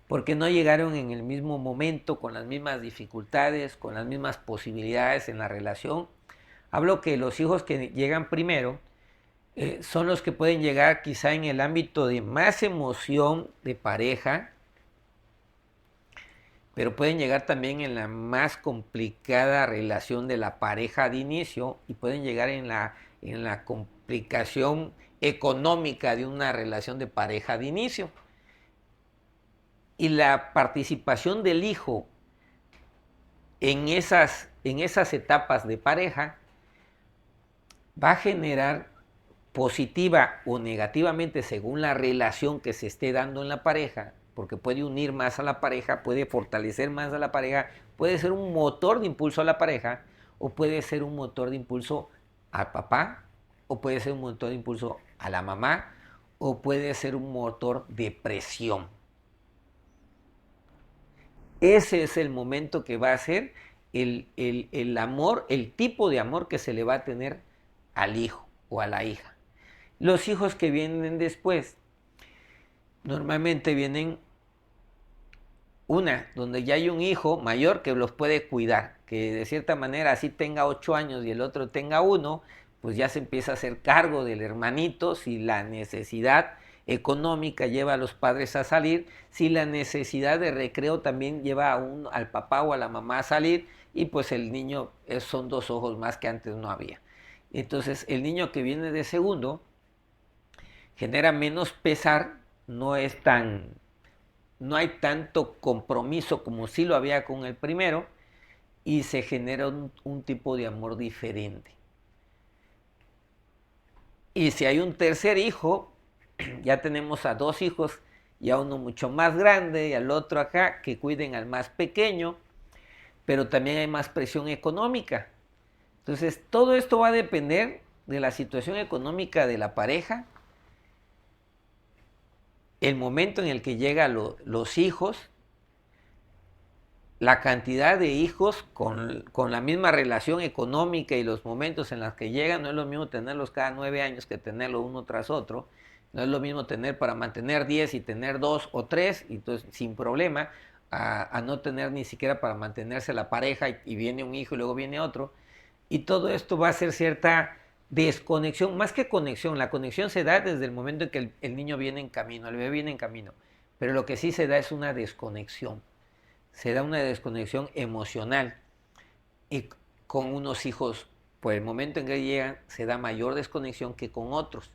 Porque no llegaron en el mismo momento, con las mismas dificultades, con las mismas posibilidades en la relación. Hablo que los hijos que llegan primero son los que pueden llegar quizá en el ámbito de más emoción de pareja, pero pueden llegar también en la más complicada relación de la pareja de inicio y pueden llegar en la complicación económica de una relación de pareja de inicio. Y la participación del hijo en esas etapas de pareja va a generar positiva o negativamente según la relación que se esté dando en la pareja, porque puede unir más a la pareja, puede fortalecer más a la pareja, puede ser un motor de impulso a la pareja, o puede ser un motor de impulso al papá, o puede ser un motor de impulso a la mamá, o puede ser un motor de presión. Ese es el momento que va a ser el amor, el tipo de amor que se le va a tener al hijo o a la hija. Los hijos que vienen después normalmente vienen donde ya hay un hijo mayor que los puede cuidar, que de cierta manera así tenga 8 años y el otro tenga 1, pues ya se empieza a hacer cargo del hermanito si la necesidad económica lleva a los padres a salir, si la necesidad de recreo también lleva al papá o a la mamá a salir, y pues el niño son 2 ojos más que antes no había. Entonces el niño que viene de segundo genera menos pesar, no hay tanto compromiso como sí lo había con el primero, y se genera un tipo de amor diferente. Y si hay un tercer hijo, ya tenemos a 2 hijos, y a uno mucho más grande y al otro acá, que cuiden al más pequeño, pero también hay más presión económica. Entonces todo esto va a depender de la situación económica de la pareja, el momento en el que llegan los hijos, la cantidad de hijos con la misma relación económica y los momentos en los que llegan. No es lo mismo tenerlos cada 9 años que tenerlos uno tras otro. No es lo mismo tener para mantener 10 y tener 2 o 3, y entonces sin problema, a no tener ni siquiera para mantenerse la pareja y viene un hijo y luego viene otro. Y todo esto va a ser cierta desconexión, más que conexión. La conexión se da desde el momento en que el niño viene en camino, el bebé viene en camino, pero lo que sí se da es una desconexión. Se da una desconexión emocional, y con unos hijos, por el momento en que llegan, se da mayor desconexión que con otros.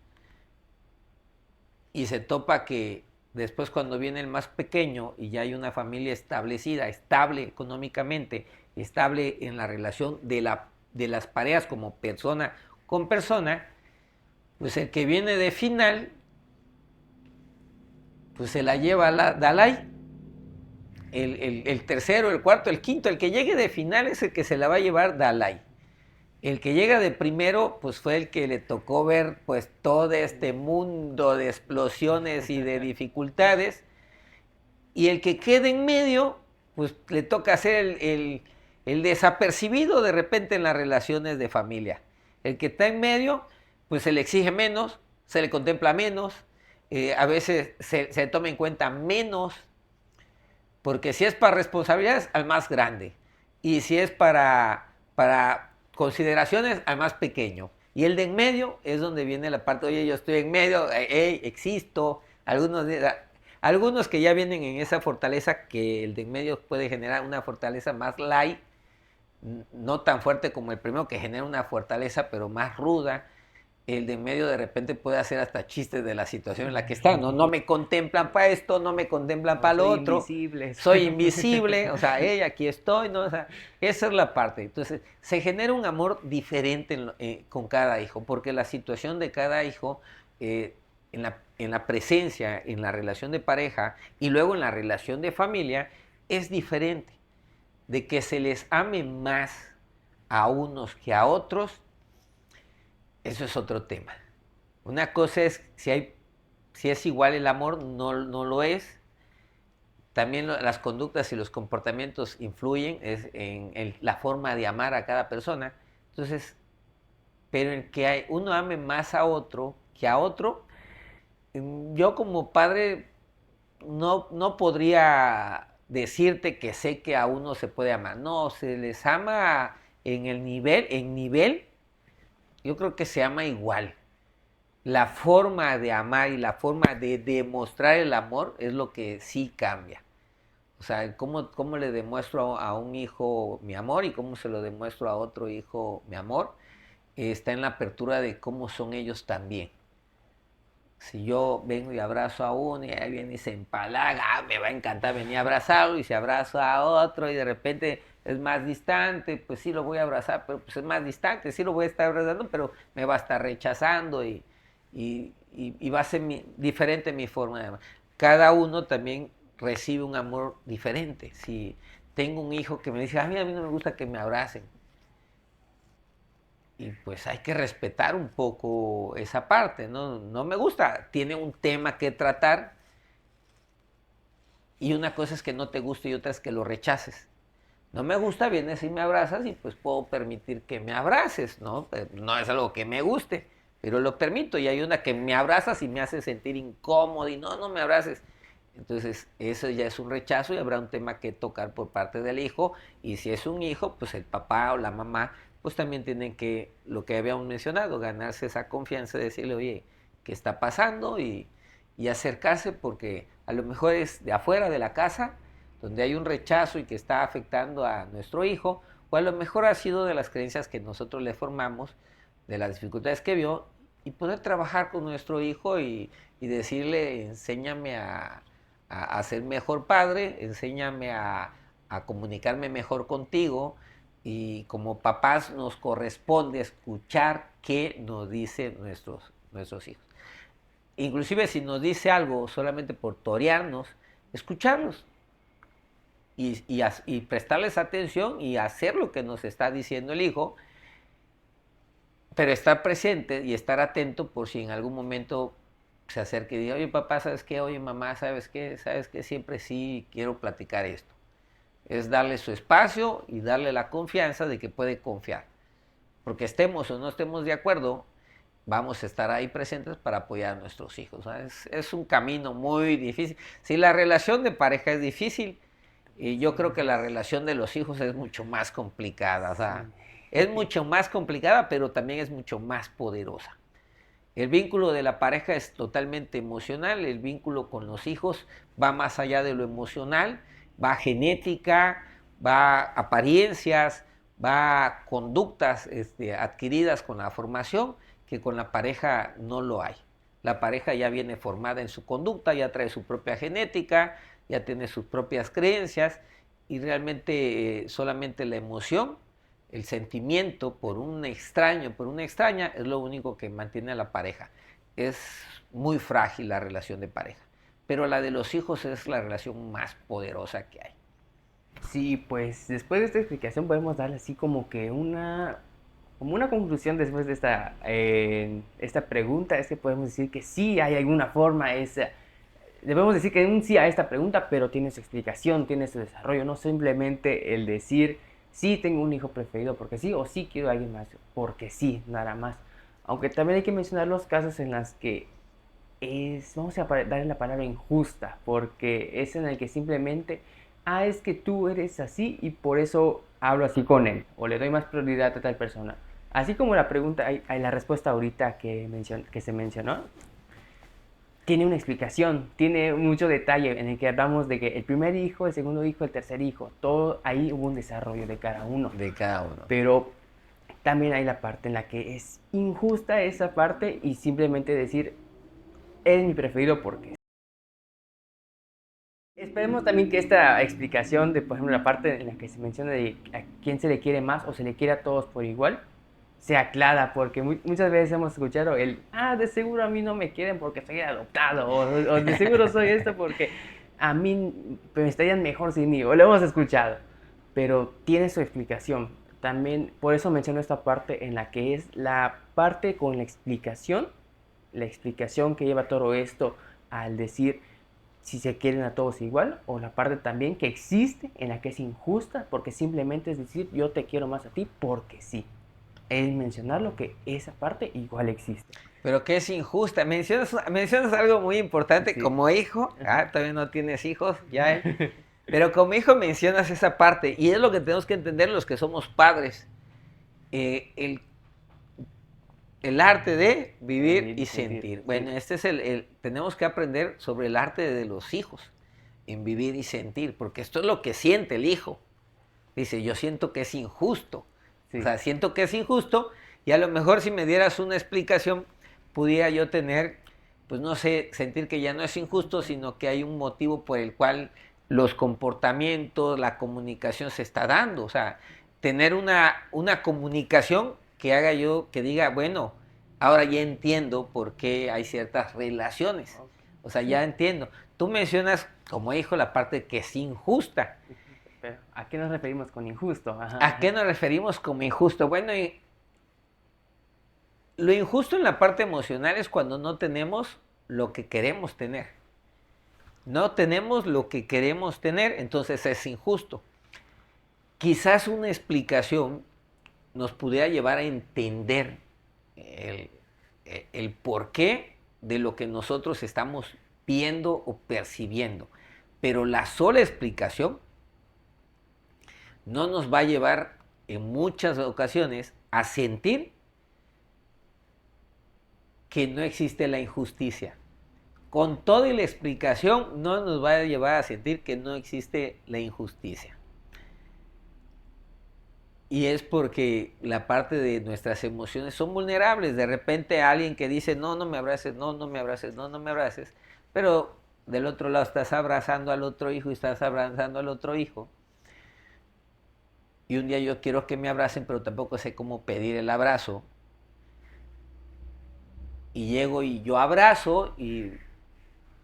Y se topa que después, cuando viene el más pequeño y ya hay una familia establecida, estable económicamente, estable en la relación de las parejas como persona con persona, pues el que viene de final, pues se la lleva a Dalai. El tercero, el cuarto, el quinto, el que llegue de final es el que se la va a llevar Dalai. El que llega de primero, pues fue el que le tocó ver pues todo este mundo de explosiones y de dificultades. Y el que queda en medio, pues le toca ser el desapercibido de repente en las relaciones de familia. El que está en medio, pues se le exige menos, se le contempla menos, a veces se toma en cuenta menos, porque si es para responsabilidades, al más grande. Y si es para consideraciones, al más pequeño. Y el de en medio es donde viene la parte, oye, yo estoy en medio, hey, existo. Algunos que ya vienen en esa fortaleza, que el de en medio puede generar una fortaleza más light, no tan fuerte como el primero, que genera una fortaleza pero más ruda. El de en medio de repente puede hacer hasta chistes de la situación en la que está. No me contemplan para esto, no me contemplan para lo otro. Soy invisible, o sea, hey, aquí estoy, ¿no? O sea, esa es la parte. Entonces, se genera un amor diferente con cada hijo, porque la situación de cada hijo, en la presencia, en la relación de pareja y luego en la relación de familia, es diferente. De que se les ame más a unos que a otros, eso es otro tema. Una cosa es si es igual el amor, no lo es. También las conductas y los comportamientos influyen en la forma de amar a cada persona. Entonces, pero en que uno ame más a otro que a otro, yo como padre no podría decirte que sé que a uno se puede amar. No, se les ama en nivel, yo creo que se ama igual. La forma de amar y la forma de demostrar el amor es lo que sí cambia. O sea, cómo le demuestro a un hijo mi amor y cómo se lo demuestro a otro hijo mi amor, está en la apertura de cómo son ellos también. Si yo vengo y abrazo a uno y ahí viene y se empalaga, me va a encantar venir a abrazarlo, y si abrazo a otro y de repente es más distante, pues sí lo voy a abrazar, pero pues es más distante, sí lo voy a estar abrazando, pero me va a estar rechazando y va a ser diferente mi forma de amar. Cada uno también recibe un amor diferente. Si tengo un hijo que me dice, a mí no me gusta que me abracen, y pues hay que respetar un poco esa parte, ¿no? No me gusta, tiene un tema que tratar, y una cosa es que no te guste y otra es que lo rechaces. No me gusta, vienes y me abrazas y pues puedo permitir que me abraces, ¿no? No es algo que me guste, pero lo permito. Y hay una que me abrazas y me hace sentir incómodo y no me abraces. Entonces, eso ya es un rechazo y habrá un tema que tocar por parte del hijo. Y si es un hijo, pues el papá o la mamá, pues también tienen que, lo que habíamos mencionado, ganarse esa confianza, decirle, oye, ¿qué está pasando? Y acercarse, porque a lo mejor es de afuera de la casa, donde hay un rechazo y que está afectando a nuestro hijo, o a lo mejor ha sido de las creencias que nosotros le formamos, de las dificultades que vio, y poder trabajar con nuestro hijo y decirle, enséñame a ser mejor padre, enséñame a comunicarme mejor contigo, y como papás nos corresponde escuchar qué nos dicen nuestros hijos. Inclusive si nos dice algo solamente por torearnos, escucharlos y prestarles atención y hacer lo que nos está diciendo el hijo, pero estar presente y estar atento por si en algún momento se acerca y diga, oye papá, ¿sabes qué? Oye mamá, ¿sabes qué? ¿Sabes qué? Siempre sí quiero platicar esto. Es darle su espacio y darle la confianza de que puede confiar. Porque estemos o no estemos de acuerdo, vamos a estar ahí presentes para apoyar a nuestros hijos. Es un camino muy difícil. Si la relación de pareja es difícil, y yo creo que la relación de los hijos es mucho más complicada. O sea, es mucho más complicada, pero también es mucho más poderosa. El vínculo de la pareja es totalmente emocional, el vínculo con los hijos va más allá de lo emocional, va genética, va apariencias, va conductas adquiridas con la formación, que con la pareja no lo hay. La pareja ya viene formada en su conducta, ya trae su propia genética, ya tiene sus propias creencias, y realmente solamente la emoción, el sentimiento por un extraño, por una extraña, es lo único que mantiene a la pareja. Es muy frágil la relación de pareja, pero la de los hijos es la relación más poderosa que hay. Sí, pues después de esta explicación podemos darle así como una conclusión después de esta pregunta, es que podemos decir que sí hay alguna forma, debemos decir que un sí a esta pregunta, pero tiene su explicación, tiene su desarrollo, no simplemente el decir sí tengo un hijo preferido porque sí, o sí quiero a alguien más porque sí, nada más. Aunque también hay que mencionar los casos en los que vamos a darle la palabra injusta, porque es en el que simplemente, es que tú eres así y por eso hablo así con él, o le doy más prioridad a tal persona. Así como la pregunta, hay la respuesta ahorita que se mencionó, tiene una explicación, tiene mucho detalle en el que hablamos de que el primer hijo, el segundo hijo, el tercer hijo, todo ahí hubo un desarrollo de cada uno. De cada uno. Pero también hay la parte en la que es injusta esa parte y simplemente decir, es mi preferido porque... Esperemos también que esta explicación de, por ejemplo, la parte en la que se menciona de a quién se le quiere más o se le quiere a todos por igual, sea clara, porque muchas veces hemos escuchado de seguro a mí no me quieren porque soy adoptado, o de seguro soy esto porque a mí me estarían mejor sin mí, o lo hemos escuchado, pero tiene su explicación. También, por eso menciono esta parte en la que es la parte con la explicación que lleva todo esto al decir si se quieren a todos igual, o la parte también que existe en la que es injusta porque simplemente es decir yo te quiero más a ti porque sí. es mencionarlo, que esa parte igual existe. Pero que es injusta. Mencionas algo muy importante Sí. como hijo. Todavía no tienes hijos, ya. Pero como hijo mencionas esa parte. Y es lo que tenemos que entender los que somos padres. El arte de vivir y sentir. Bueno, sí. este es tenemos que aprender sobre el arte de los hijos en vivir y sentir, porque esto es lo que siente el hijo. Dice, yo siento que es injusto. Sí. O sea, siento que es injusto y a lo mejor si me dieras una explicación, pudiera yo tener, pues no sé, sentir que ya no es injusto, sino que hay un motivo por el cual los comportamientos, la comunicación se está dando. O sea, tener una comunicación que haga yo, que diga, bueno, ahora ya entiendo por qué hay ciertas relaciones. O sea, ya entiendo. Tú mencionas como hijo la parte que es injusta. Pero, ¿a qué nos referimos con injusto? Ajá. ¿A qué nos referimos como injusto? Bueno, lo injusto en la parte emocional es cuando no tenemos lo que queremos tener. No tenemos lo que queremos tener, entonces es injusto. Quizás una explicación nos pudiera llevar a entender el, el porqué de lo que nosotros estamos viendo o percibiendo. Pero la sola explicación no nos va a llevar en muchas ocasiones a sentir que no existe la injusticia. Con toda la explicación no nos va a llevar a sentir que no existe la injusticia. Y es porque la parte de nuestras emociones son vulnerables. De repente alguien que dice, no, no me abraces, no, no me abraces, no, no me abraces. Pero del otro lado estás abrazando al otro hijo y estás abrazando al otro hijo. Y un día yo quiero que me abracen, pero tampoco sé cómo pedir el abrazo. Y llego y yo abrazo y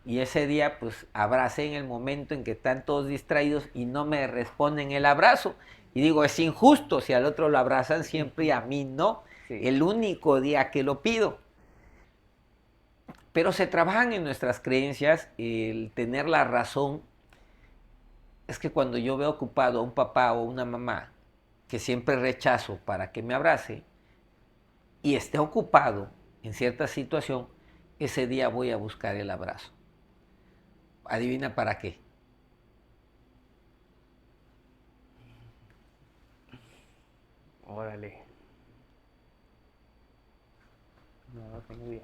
ese día pues abracé en el momento en que están todos distraídos y no me responden el abrazo. Y digo, es injusto si al otro lo abrazan siempre y a mí no. Sí. El único día que lo pido. Pero se trabajan en nuestras creencias el tener la razón. Es que cuando yo veo ocupado a un papá o una mamá que siempre rechazo para que me abrace y esté ocupado en cierta situación, ese día voy a buscar el abrazo. ¿Adivina para qué? Órale. No tengo idea.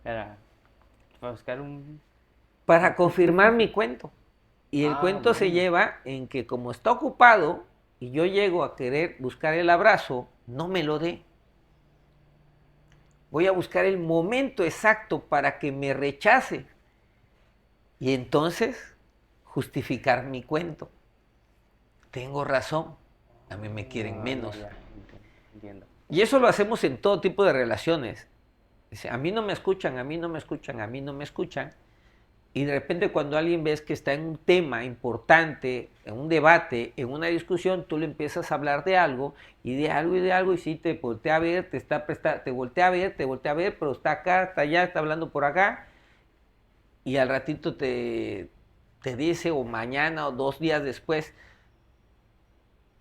Era para buscar un... Para confirmar mi cuento. Y el cuento se lleva en que como está ocupado y yo llego a querer buscar el abrazo, no me lo dé. Voy a buscar el momento exacto para que me rechace. Y entonces justificar mi cuento. Tengo razón, a mí me quieren menos. Ya, entiendo. Y eso lo hacemos en todo tipo de relaciones. Dice, a mí no me escuchan, a mí no me escuchan, a mí no me escuchan. Y de repente cuando alguien ves que está en un tema importante, en un debate, en una discusión, tú le empiezas a hablar de algo, y de algo, y de algo, y sí te voltea a ver, te voltea a ver, pero está acá, está allá, está hablando por acá, y al ratito te dice, o mañana, o 2 días después,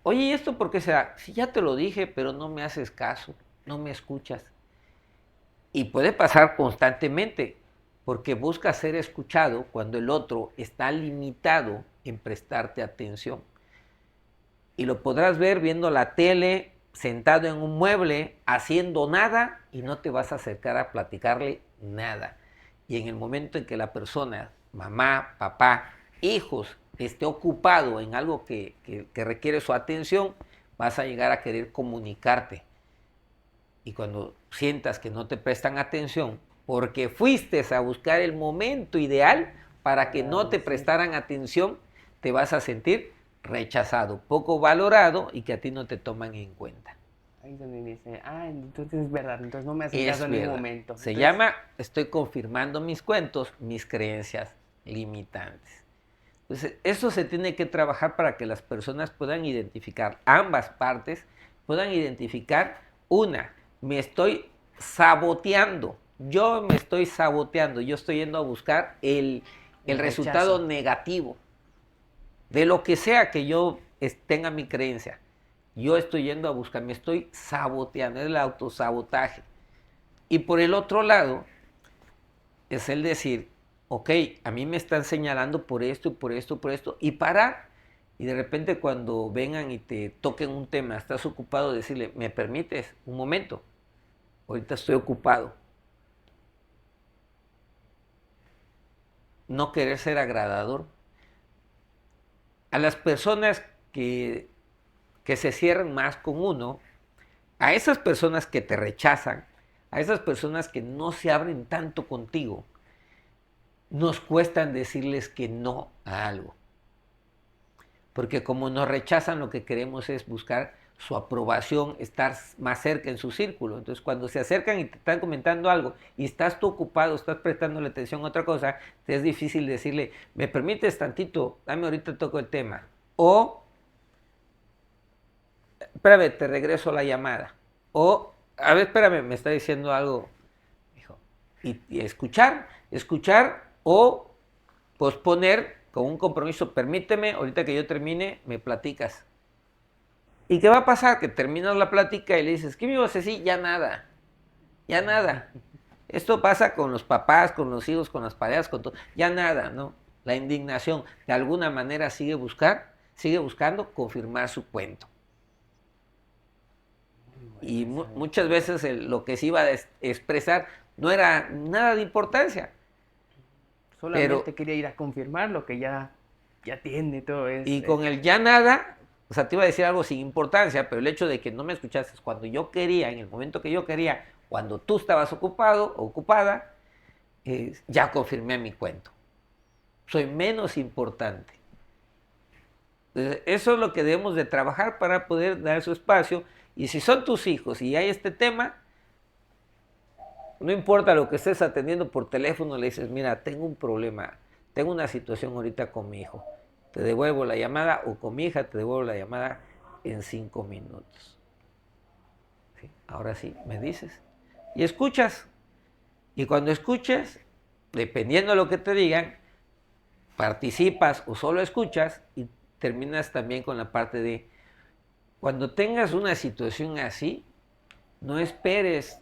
oye, ¿y esto por qué será? Si ya te lo dije, pero no me haces caso, no me escuchas. Y puede pasar constantemente, porque busca ser escuchado cuando el otro está limitado en prestarte atención. Y lo podrás ver viendo la tele, sentado en un mueble, haciendo nada, y no te vas a acercar a platicarle nada. Y en el momento en que la persona, mamá, papá, hijos, esté ocupado en algo que requiere su atención, vas a llegar a querer comunicarte. Y cuando sientas que no te prestan atención, porque fuiste a buscar el momento ideal para que no te prestaran atención, te vas a sentir rechazado, poco valorado y que a ti no te toman en cuenta. Ahí es donde dice, entonces es verdad, entonces no me haces caso en ningún momento. Se llama, estoy confirmando mis cuentos, mis creencias limitantes. Entonces, eso se tiene que trabajar para que las personas puedan identificar, ambas partes puedan identificar, me estoy saboteando, yo me estoy saboteando, yo estoy yendo a buscar el resultado negativo de lo que sea que yo tenga mi creencia. yo estoy yendo a buscar, me estoy saboteando, es el autosabotaje. Y por el otro lado, es el decir, ok, a mí me están señalando por esto y por esto, por esto, y parar. Y de repente cuando vengan y te toquen un tema, estás ocupado, decirle, ¿me permites un momento? Ahorita estoy ocupado. No querer ser agradador. A las personas que se cierran más con uno, a esas personas que te rechazan, a esas personas que no se abren tanto contigo, nos cuesta decirles que no a algo. Porque como nos rechazan, lo que queremos es buscar su aprobación, estar más cerca en su círculo. Entonces, cuando se acercan y te están comentando algo y estás tú ocupado, estás prestándole atención a otra cosa, te es difícil decirle, ¿me permites tantito? Dame ahorita toco el tema. O, espérame, te regreso la llamada. O, a ver, espérame, me está diciendo algo. Y escuchar o posponer con un compromiso, permíteme, ahorita que yo termine, me platicas. ¿Y qué va a pasar? Que terminas la plática y le dices, ¿qué me ibas a decir? Ya nada, ya nada. Esto pasa con los papás, con los hijos, con las parejas, con todo. Ya nada, ¿no? La indignación de alguna manera sigue buscando confirmar su cuento. Y muchas veces lo que se iba a expresar no era nada de importancia. Solamente quería ir a confirmar lo que ya tiene todo eso. Y con el ya nada, o sea, te iba a decir algo sin importancia, pero el hecho de que no me escuchaste cuando yo quería, en el momento que yo quería, cuando tú estabas ocupado o ocupada, ya confirmé mi cuento. Soy menos importante. Entonces, eso es lo que debemos de trabajar para poder dar su espacio. Y si son tus hijos y hay este tema, no importa lo que estés atendiendo por teléfono, le dices, mira, tengo un problema, tengo una situación ahorita con mi hijo, te devuelvo la llamada, o con mi hija te devuelvo la llamada en 5 minutos. ¿Sí? Ahora sí, me dices. Y escuchas. Y cuando escuches, dependiendo de lo que te digan, participas o solo escuchas y terminas también con la parte de, cuando tengas una situación así, no esperes.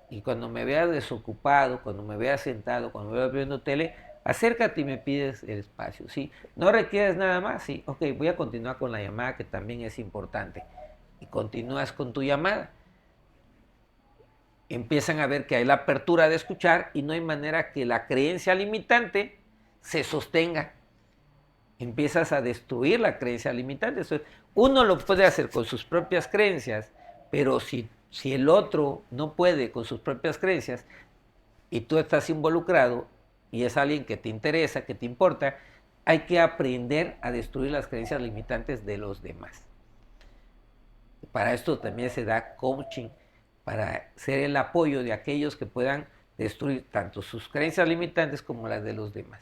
Y cuando me veas desocupado, cuando me veas sentado, cuando me veas viendo tele, acércate y me pides el espacio, ¿sí? No requieres nada más, sí. Ok, voy a continuar con la llamada, que también es importante. Y continúas con tu llamada. Empiezan a ver que hay la apertura de escuchar y no hay manera que la creencia limitante se sostenga. Empiezas a destruir la creencia limitante. Entonces, uno lo puede hacer con sus propias creencias, pero si el otro no puede con sus propias creencias y tú estás involucrado y es alguien que te interesa, que te importa, hay que aprender a destruir las creencias limitantes de los demás. Para esto también se da coaching, para ser el apoyo de aquellos que puedan destruir tanto sus creencias limitantes como las de los demás.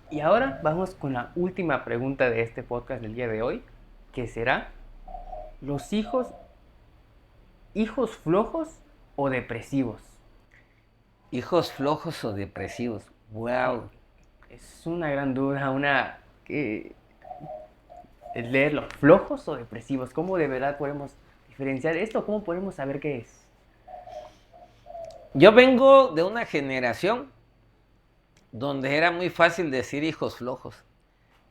Y ahora vamos con la última pregunta de este podcast del día de hoy, que será, ¿los hijos flojos o depresivos? ¿Hijos flojos o depresivos? ¡Wow! Es una gran duda, leer los flojos o depresivos. ¿Cómo de verdad podemos diferenciar esto? ¿Cómo podemos saber qué es? Yo vengo de una generación donde era muy fácil decir hijos flojos.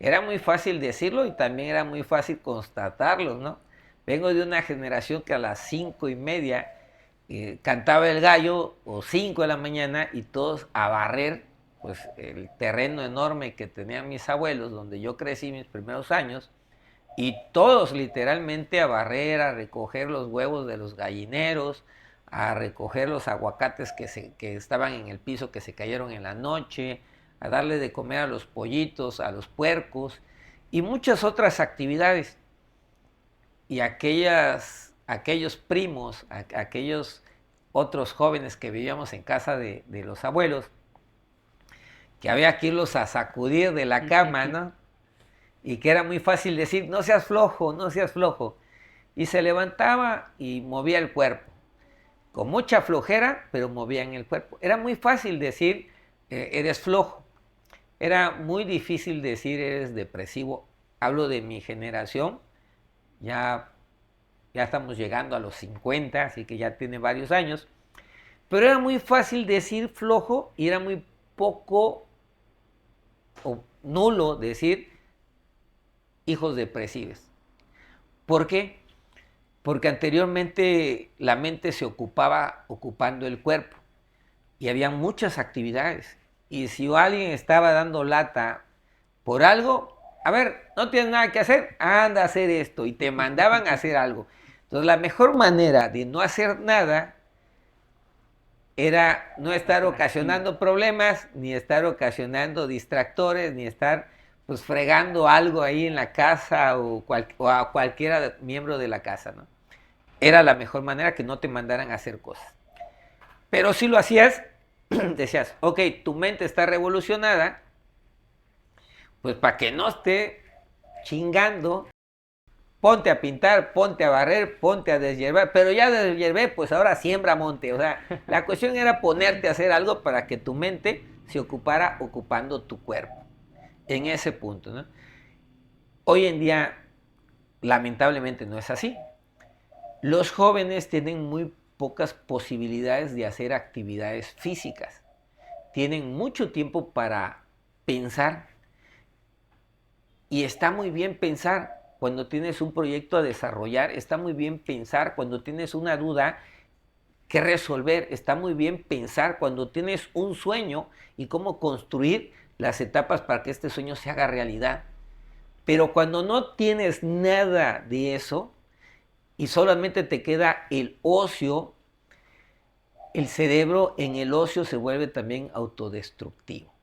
Era muy fácil decirlo y también era muy fácil constatarlo, ¿no? Vengo de una generación que a las 5:30 cantaba el gallo, o 5 de la mañana, y todos a barrer pues, el terreno enorme que tenían mis abuelos, donde yo crecí mis primeros años, y todos literalmente a barrer, a recoger los huevos de los gallineros, a recoger los aguacates que estaban en el piso, que se cayeron en la noche, a darle de comer a los pollitos, a los puercos, y muchas otras actividades. Y aquellos primos, aquellos otros jóvenes que vivíamos en casa de los abuelos, que había que irlos a sacudir de la cama, ¿no? Y que era muy fácil decir, no seas flojo, no seas flojo. Y se levantaba y movía el cuerpo. Con mucha flojera, pero movían el cuerpo. Era muy fácil decir, eres flojo. Era muy difícil decir, eres depresivo. Hablo de mi generación, ya estamos llegando a los 50, así que ya tiene varios años. Pero era muy fácil decir flojo y era muy poco o nulo decir hijos depresivos. ¿Por qué? Porque anteriormente la mente se ocupaba ocupando el cuerpo y había muchas actividades. Y si alguien estaba dando lata por algo, a ver, no tienes nada que hacer, anda a hacer esto, y te mandaban a hacer algo. Entonces la mejor manera de no hacer nada era no estar ocasionando problemas, ni estar ocasionando distractores, ni estar pues fregando algo ahí en la casa o a cualquiera miembro de la casa, ¿no? Era la mejor manera, que no te mandaran a hacer cosas. Pero si lo hacías, decías, ok, tu mente está revolucionada, pues para que no esté chingando, ponte a pintar, ponte a barrer, ponte a deshiervar, pero ya deshiervé, pues ahora siembra monte. O sea, la cuestión era ponerte a hacer algo para que tu mente se ocupara ocupando tu cuerpo. En ese punto, ¿no? Hoy en día, lamentablemente no es así. Los jóvenes tienen muy pocas posibilidades de hacer actividades físicas. Tienen mucho tiempo para pensar, y está muy bien pensar cuando tienes un proyecto a desarrollar, está muy bien pensar cuando tienes una duda que resolver, está muy bien pensar cuando tienes un sueño y cómo construir las etapas para que este sueño se haga realidad. Pero cuando no tienes nada de eso y solamente te queda el ocio, el cerebro en el ocio se vuelve también autodestructivo.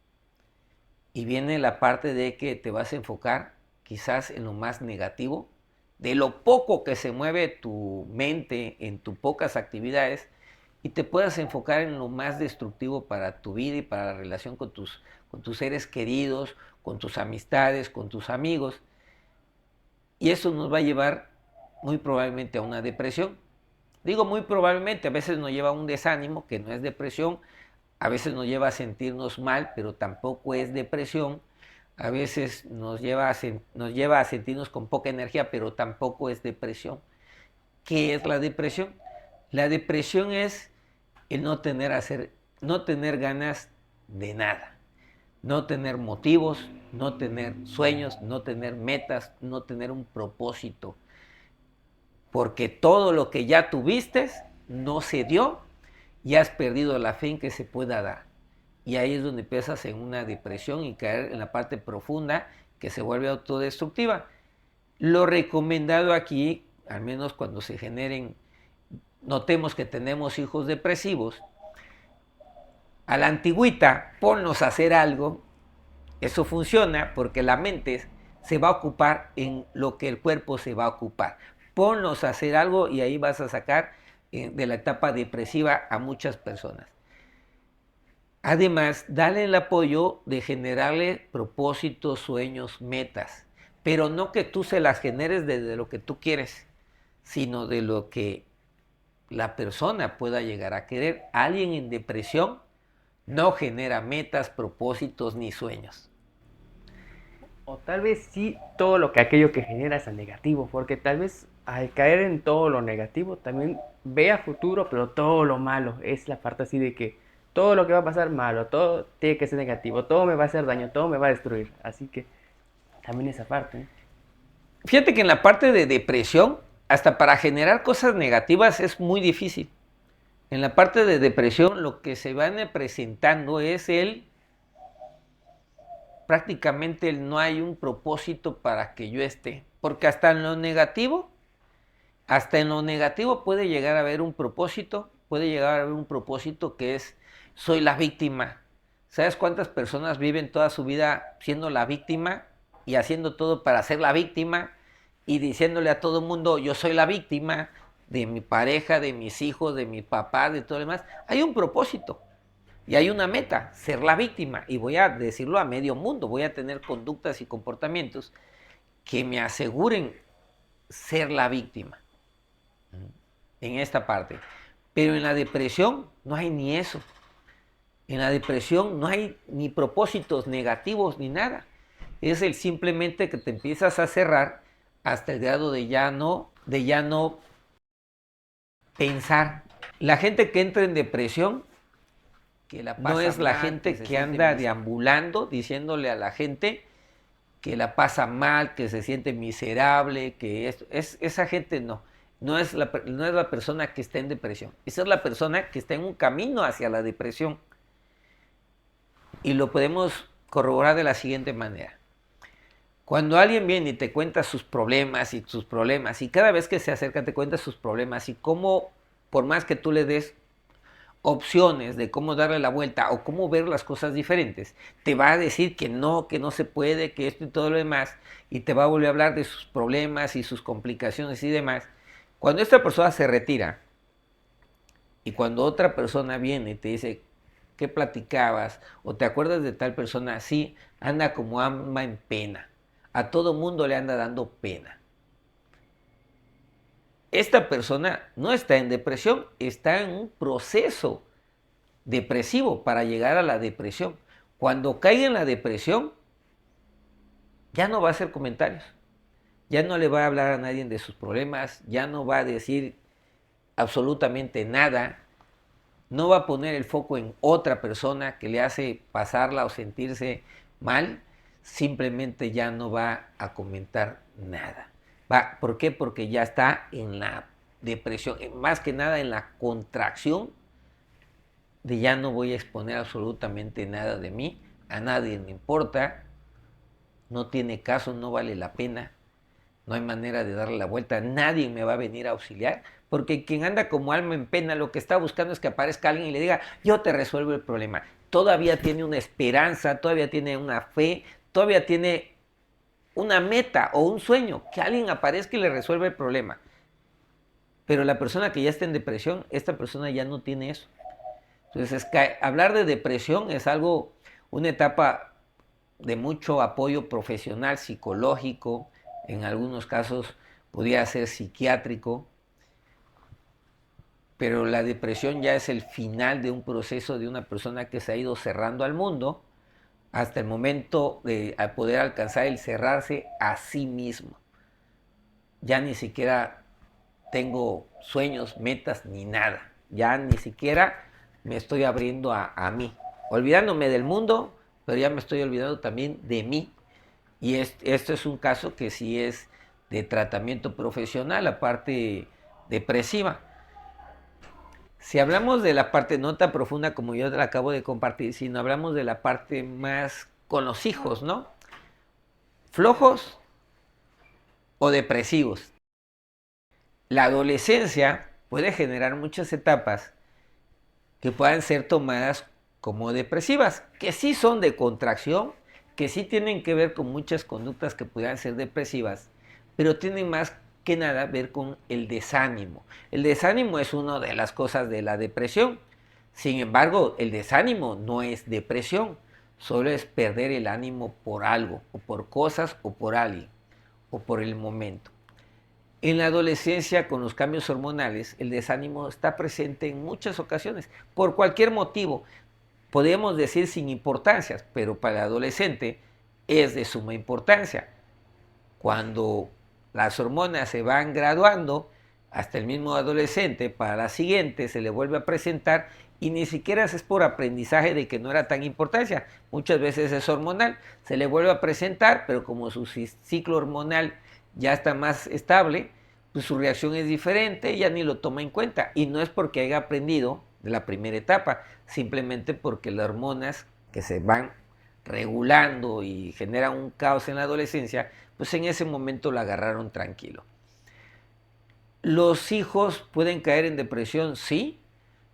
Y viene la parte de que te vas a enfocar quizás en lo más negativo, de lo poco que se mueve tu mente en tus pocas actividades, y te puedas enfocar en lo más destructivo para tu vida y para la relación con tus seres queridos, con tus amistades, con tus amigos. Y eso nos va a llevar muy probablemente a una depresión. Digo muy probablemente, a veces nos lleva a un desánimo, que no es depresión, a veces nos lleva a sentirnos mal, pero tampoco es depresión. A veces nos lleva a sentirnos con poca energía, pero tampoco es depresión. ¿Qué es la depresión? La depresión es el no tener ganas de nada, no tener motivos, no tener sueños, no tener metas, no tener un propósito. Porque todo lo que ya tuviste no se dio y has perdido la fe en que se pueda dar. Y ahí es donde empiezas en una depresión y caer en la parte profunda que se vuelve autodestructiva. Lo recomendado aquí, al menos cuando se generen, notemos que tenemos hijos depresivos, a la antigüita, ponlos a hacer algo. Eso funciona porque la mente se va a ocupar en lo que el cuerpo se va a ocupar. Ponlos a hacer algo y ahí vas a sacar de la etapa depresiva a muchas personas. Además, dale el apoyo de generarle propósitos, sueños, metas, pero no que tú se las generes desde lo que tú quieres, sino de lo que la persona pueda llegar a querer. Alguien en depresión no genera metas, propósitos ni sueños. O tal vez sí todo aquello que genera es negativo, porque tal vez al caer en todo lo negativo también ve a futuro, pero todo lo malo es la parte así de que todo lo que va a pasar malo, todo tiene que ser negativo, todo me va a hacer daño, todo me va a destruir. Así que también esa parte, ¿eh? Fíjate que en la parte de depresión, hasta para generar cosas negativas es muy difícil. En la parte de depresión lo que se van presentando es prácticamente no hay un propósito para que yo esté. Porque hasta en lo negativo puede llegar a haber un propósito, que es, soy la víctima. ¿Sabes cuántas personas viven toda su vida siendo la víctima y haciendo todo para ser la víctima y diciéndole a todo el mundo, yo soy la víctima de mi pareja, de mis hijos, de mi papá, de todo lo demás? Hay un propósito y hay una meta, ser la víctima, y voy a decirlo a medio mundo, voy a tener conductas y comportamientos que me aseguren ser la víctima en esta parte. Pero en la depresión no hay ni eso. En la depresión no hay ni propósitos negativos ni nada. Es el simplemente que te empiezas a cerrar hasta el grado de ya no pensar. La gente que entra en depresión no es la gente que anda deambulando diciéndole a la gente que la pasa mal, que se siente miserable, que esa gente no es la persona que está en depresión. Esa es la persona que está en un camino hacia la depresión. Y lo podemos corroborar de la siguiente manera. Cuando alguien viene y te cuenta sus problemas, y cada vez que se acerca te cuenta sus problemas, y cómo, por más que tú le des opciones de cómo darle la vuelta o cómo ver las cosas diferentes, te va a decir que no se puede, que esto y todo lo demás, y te va a volver a hablar de sus problemas y sus complicaciones y demás. Cuando esta persona se retira y cuando otra persona viene y te dice, ¿qué platicabas? O te acuerdas de tal persona, sí, anda como alma en pena. A todo mundo le anda dando pena. Esta persona no está en depresión, está en un proceso depresivo para llegar a la depresión. Cuando caiga en la depresión, ya no va a hacer comentarios, ya no le va a hablar a nadie de sus problemas, ya no va a decir absolutamente nada, no va a poner el foco en otra persona que le hace pasarla o sentirse mal, simplemente ya no va a comentar nada. ¿Por qué? Porque ya está en la depresión, más que nada en la contracción de ya no voy a exponer absolutamente nada de mí, a nadie me importa, no tiene caso, no vale la pena, no hay manera de darle la vuelta, nadie me va a venir a auxiliar, porque quien anda como alma en pena lo que está buscando es que aparezca alguien y le diga, yo te resuelvo el problema. Todavía tiene una esperanza, todavía tiene una fe, todavía tiene una meta o un sueño, que alguien aparezca y le resuelva el problema. Pero la persona que ya está en depresión, esta persona ya no tiene eso. Entonces, hablar de depresión es algo, una etapa de mucho apoyo profesional, psicológico, en algunos casos podría ser psiquiátrico, pero la depresión ya es el final de un proceso de una persona que se ha ido cerrando al mundo hasta el momento de poder alcanzar el cerrarse a sí mismo. Ya ni siquiera tengo sueños, metas, ni nada. Ya ni siquiera me estoy abriendo a mí. Olvidándome del mundo, pero ya me estoy olvidando también de mí. Y esto es un caso que sí es de tratamiento profesional, la parte depresiva. Si hablamos de la parte no tan profunda como yo la acabo de compartir, sino hablamos de la parte más con los hijos, ¿no? Flojos o depresivos. La adolescencia puede generar muchas etapas que puedan ser tomadas como depresivas, que sí son de contracción, que sí tienen que ver con muchas conductas que puedan ser depresivas, pero tienen más que nada ver con el desánimo. El desánimo es una de las cosas de la depresión. Sin embargo, el desánimo no es depresión, solo es perder el ánimo por algo, o por cosas, o por alguien, o por el momento. En la adolescencia, con los cambios hormonales, el desánimo está presente en muchas ocasiones, por cualquier motivo. Podemos decir sin importancias, pero para el adolescente es de suma importancia. Cuando las hormonas se van graduando, hasta el mismo adolescente, para la siguiente se le vuelve a presentar y ni siquiera es por aprendizaje de que no era tan importancia. Muchas veces es hormonal, se le vuelve a presentar, pero como su ciclo hormonal ya está más estable, pues su reacción es diferente, ya ni lo toma en cuenta. Y no es porque haya aprendido de la primera etapa, simplemente porque las hormonas que se van regulando y generan un caos en la adolescencia, pues en ese momento la agarraron tranquilo. Los hijos pueden caer en depresión, sí,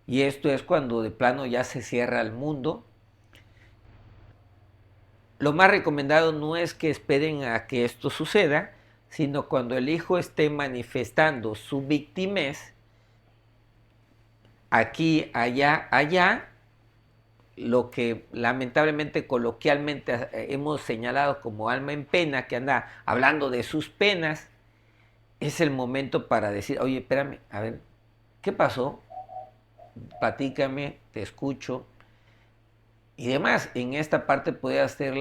y esto es cuando de plano ya se cierra el mundo. Lo más recomendado no es que esperen a que esto suceda, sino cuando el hijo esté manifestando su victimez, aquí, allá, allá, lo que lamentablemente coloquialmente hemos señalado como alma en pena, que anda hablando de sus penas, es el momento para decir, oye, espérame, a ver, ¿qué pasó? Platícame, te escucho. Y demás, en esta parte puede hacer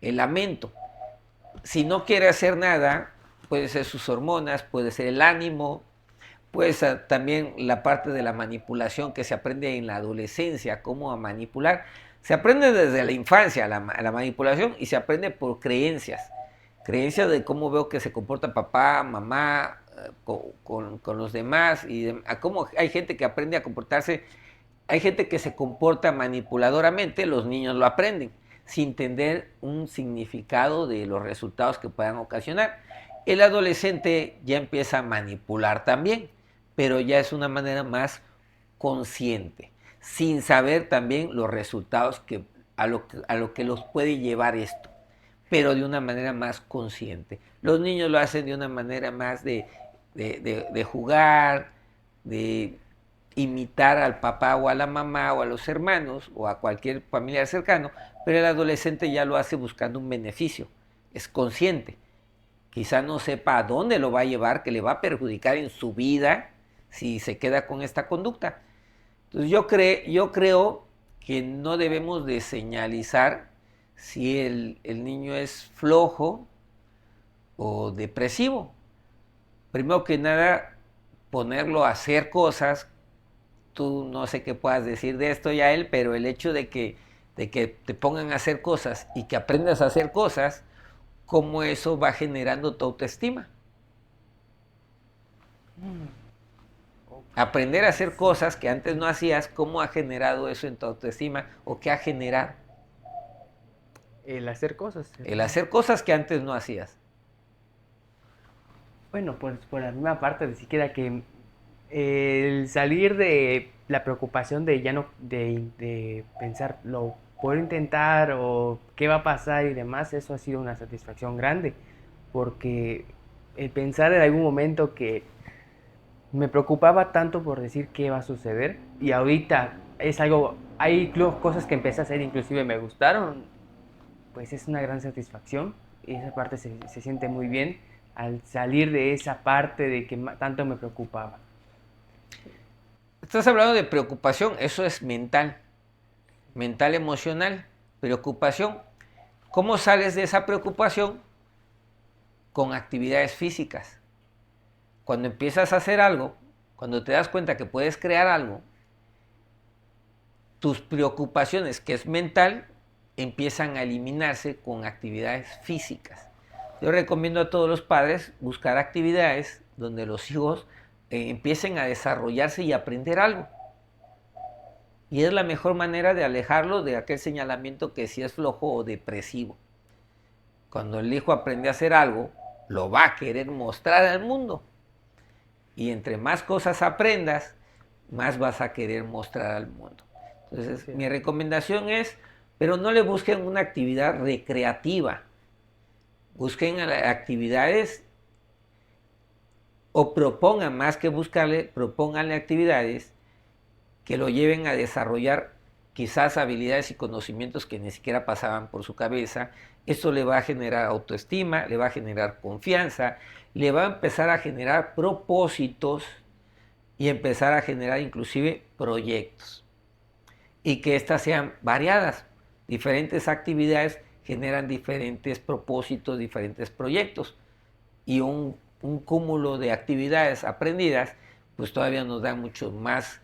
el lamento. Si no quiere hacer nada, puede ser sus hormonas, puede ser el ánimo, puede ser también la parte de la manipulación que se aprende en la adolescencia, cómo a manipular. Se aprende desde la infancia la manipulación y se aprende por creencias. Creencias de cómo veo que se comporta papá, mamá, con los demás a cómo hay gente que aprende a comportarse. Hay gente que se comporta manipuladoramente, los niños lo aprenden, sin entender un significado de los resultados que puedan ocasionar. El adolescente ya empieza a manipular también, pero ya es una manera más consciente, sin saber también los resultados a lo que los puede llevar esto, pero de una manera más consciente. Los niños lo hacen de una manera más de jugar, de imitar al papá o a la mamá o a los hermanos o a cualquier familiar cercano, pero el adolescente ya lo hace buscando un beneficio, es consciente. Quizá no sepa a dónde lo va a llevar, que le va a perjudicar en su vida si se queda con esta conducta. Entonces yo creo que no debemos de señalizar si el niño es flojo o depresivo. Primero que nada, ponerlo a hacer cosas. Tú no sé qué puedas decir de esto ya él, pero el hecho de que te pongan a hacer cosas y que aprendas a hacer cosas, cómo eso va generando tu autoestima. Aprender a hacer cosas que antes no hacías, ¿cómo ha generado eso en tu autoestima? ¿O qué ha generado? El hacer cosas. El hacer cosas que antes no hacías. Bueno, pues por la misma parte, ni siquiera que el salir de la preocupación de ya no, de pensar, lo puedo intentar o qué va a pasar y demás, eso ha sido una satisfacción grande, porque el pensar en algún momento que me preocupaba tanto por decir qué va a suceder y ahorita es algo, hay cosas que empecé a hacer, inclusive me gustaron, pues es una gran satisfacción y esa parte se siente muy bien al salir de esa parte de que tanto me preocupaba. Estás hablando de preocupación, eso es mental, mental emocional, preocupación. ¿Cómo sales de esa preocupación? Con actividades físicas. Cuando empiezas a hacer algo, cuando te das cuenta que puedes crear algo, tus preocupaciones, que es mental, empiezan a eliminarse con actividades físicas. Yo recomiendo a todos los padres buscar actividades donde los hijos empiecen a desarrollarse y aprender algo. Y es la mejor manera de alejarlo de aquel señalamiento que si es flojo o depresivo. Cuando el hijo aprende a hacer algo, lo va a querer mostrar al mundo. Y entre más cosas aprendas, más vas a querer mostrar al mundo. Entonces, sí, mi recomendación es, pero no le busquen una actividad recreativa. Busquen actividades o propongan, más que buscarle, propónganle actividades que lo lleven a desarrollar quizás habilidades y conocimientos que ni siquiera pasaban por su cabeza. Eso le va a generar autoestima, le va a generar confianza, le va a empezar a generar propósitos y empezar a generar inclusive proyectos. Y que estas sean variadas. Diferentes actividades generan diferentes propósitos, diferentes proyectos. Y un cúmulo de actividades aprendidas, pues todavía nos da mucho más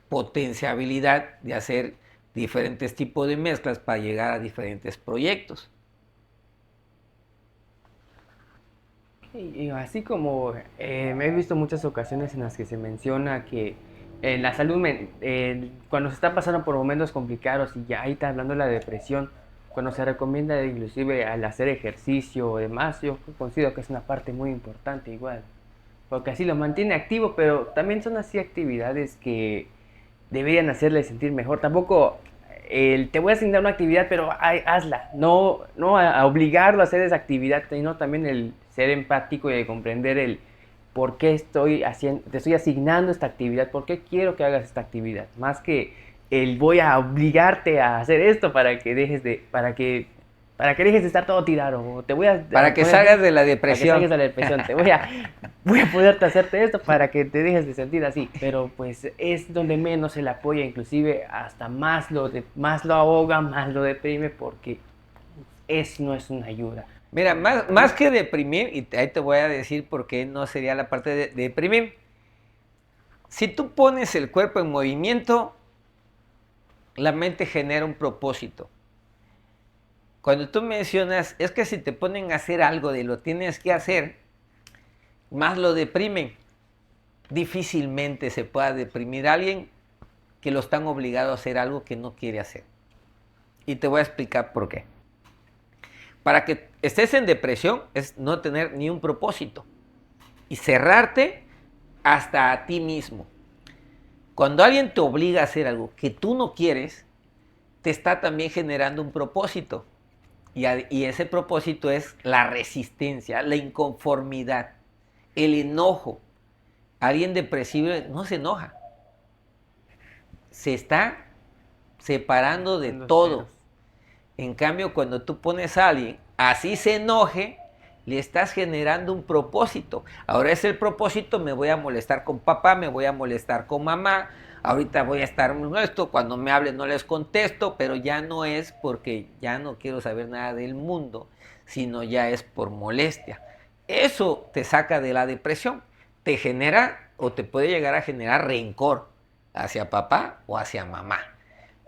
potencialidad de hacer diferentes tipos de mezclas para llegar a diferentes proyectos. Y así como me he visto muchas ocasiones en las que se menciona que la salud, cuando se está pasando por momentos complicados y ya ahí está hablando de la depresión, cuando se recomienda inclusive al hacer ejercicio o demás, yo considero que es una parte muy importante igual, porque así lo mantiene activo, pero también son así actividades que deberían hacerle sentir mejor. Tampoco te voy a asignar una actividad, pero hazla, no a obligarlo a hacer esa actividad, sino también el ser empático y de comprender el por qué te estoy asignando esta actividad, por qué quiero que hagas esta actividad, más que el voy a obligarte a hacer esto para que dejes de estar todo tirado, o te voy a para que salgas de la depresión. Para que salgas de la depresión, voy a poderte hacerte esto para que te dejes de sentir así, pero pues es donde menos se le apoya, inclusive hasta más lo ahoga, más lo deprime, porque no es una ayuda. Mira, más que deprimir, y ahí te voy a decir por qué no sería la parte de deprimir. Si tú pones el cuerpo en movimiento, la mente genera un propósito. Cuando tú mencionas, es que si te ponen a hacer algo de lo tienes que hacer, más lo deprimen. Difícilmente se pueda deprimir a alguien que lo están obligado a hacer algo que no quiere hacer. Y te voy a explicar por qué. Para que estés en depresión es no tener ni un propósito y cerrarte hasta a ti mismo. Cuando alguien te obliga a hacer algo que tú no quieres, te está también generando un propósito. Y ese propósito es la resistencia, la inconformidad, el enojo. Alguien depresivo no se enoja. Se está separando de todo. En cambio, cuando tú pones a alguien, así se enoje, le estás generando un propósito. Ahora es el propósito, me voy a molestar con papá, me voy a molestar con mamá, ahorita voy a estar molesto, cuando me hablen no les contesto, pero ya no es porque ya no quiero saber nada del mundo, sino ya es por molestia. Eso te saca de la depresión, te genera o te puede llegar a generar rencor hacia papá o hacia mamá.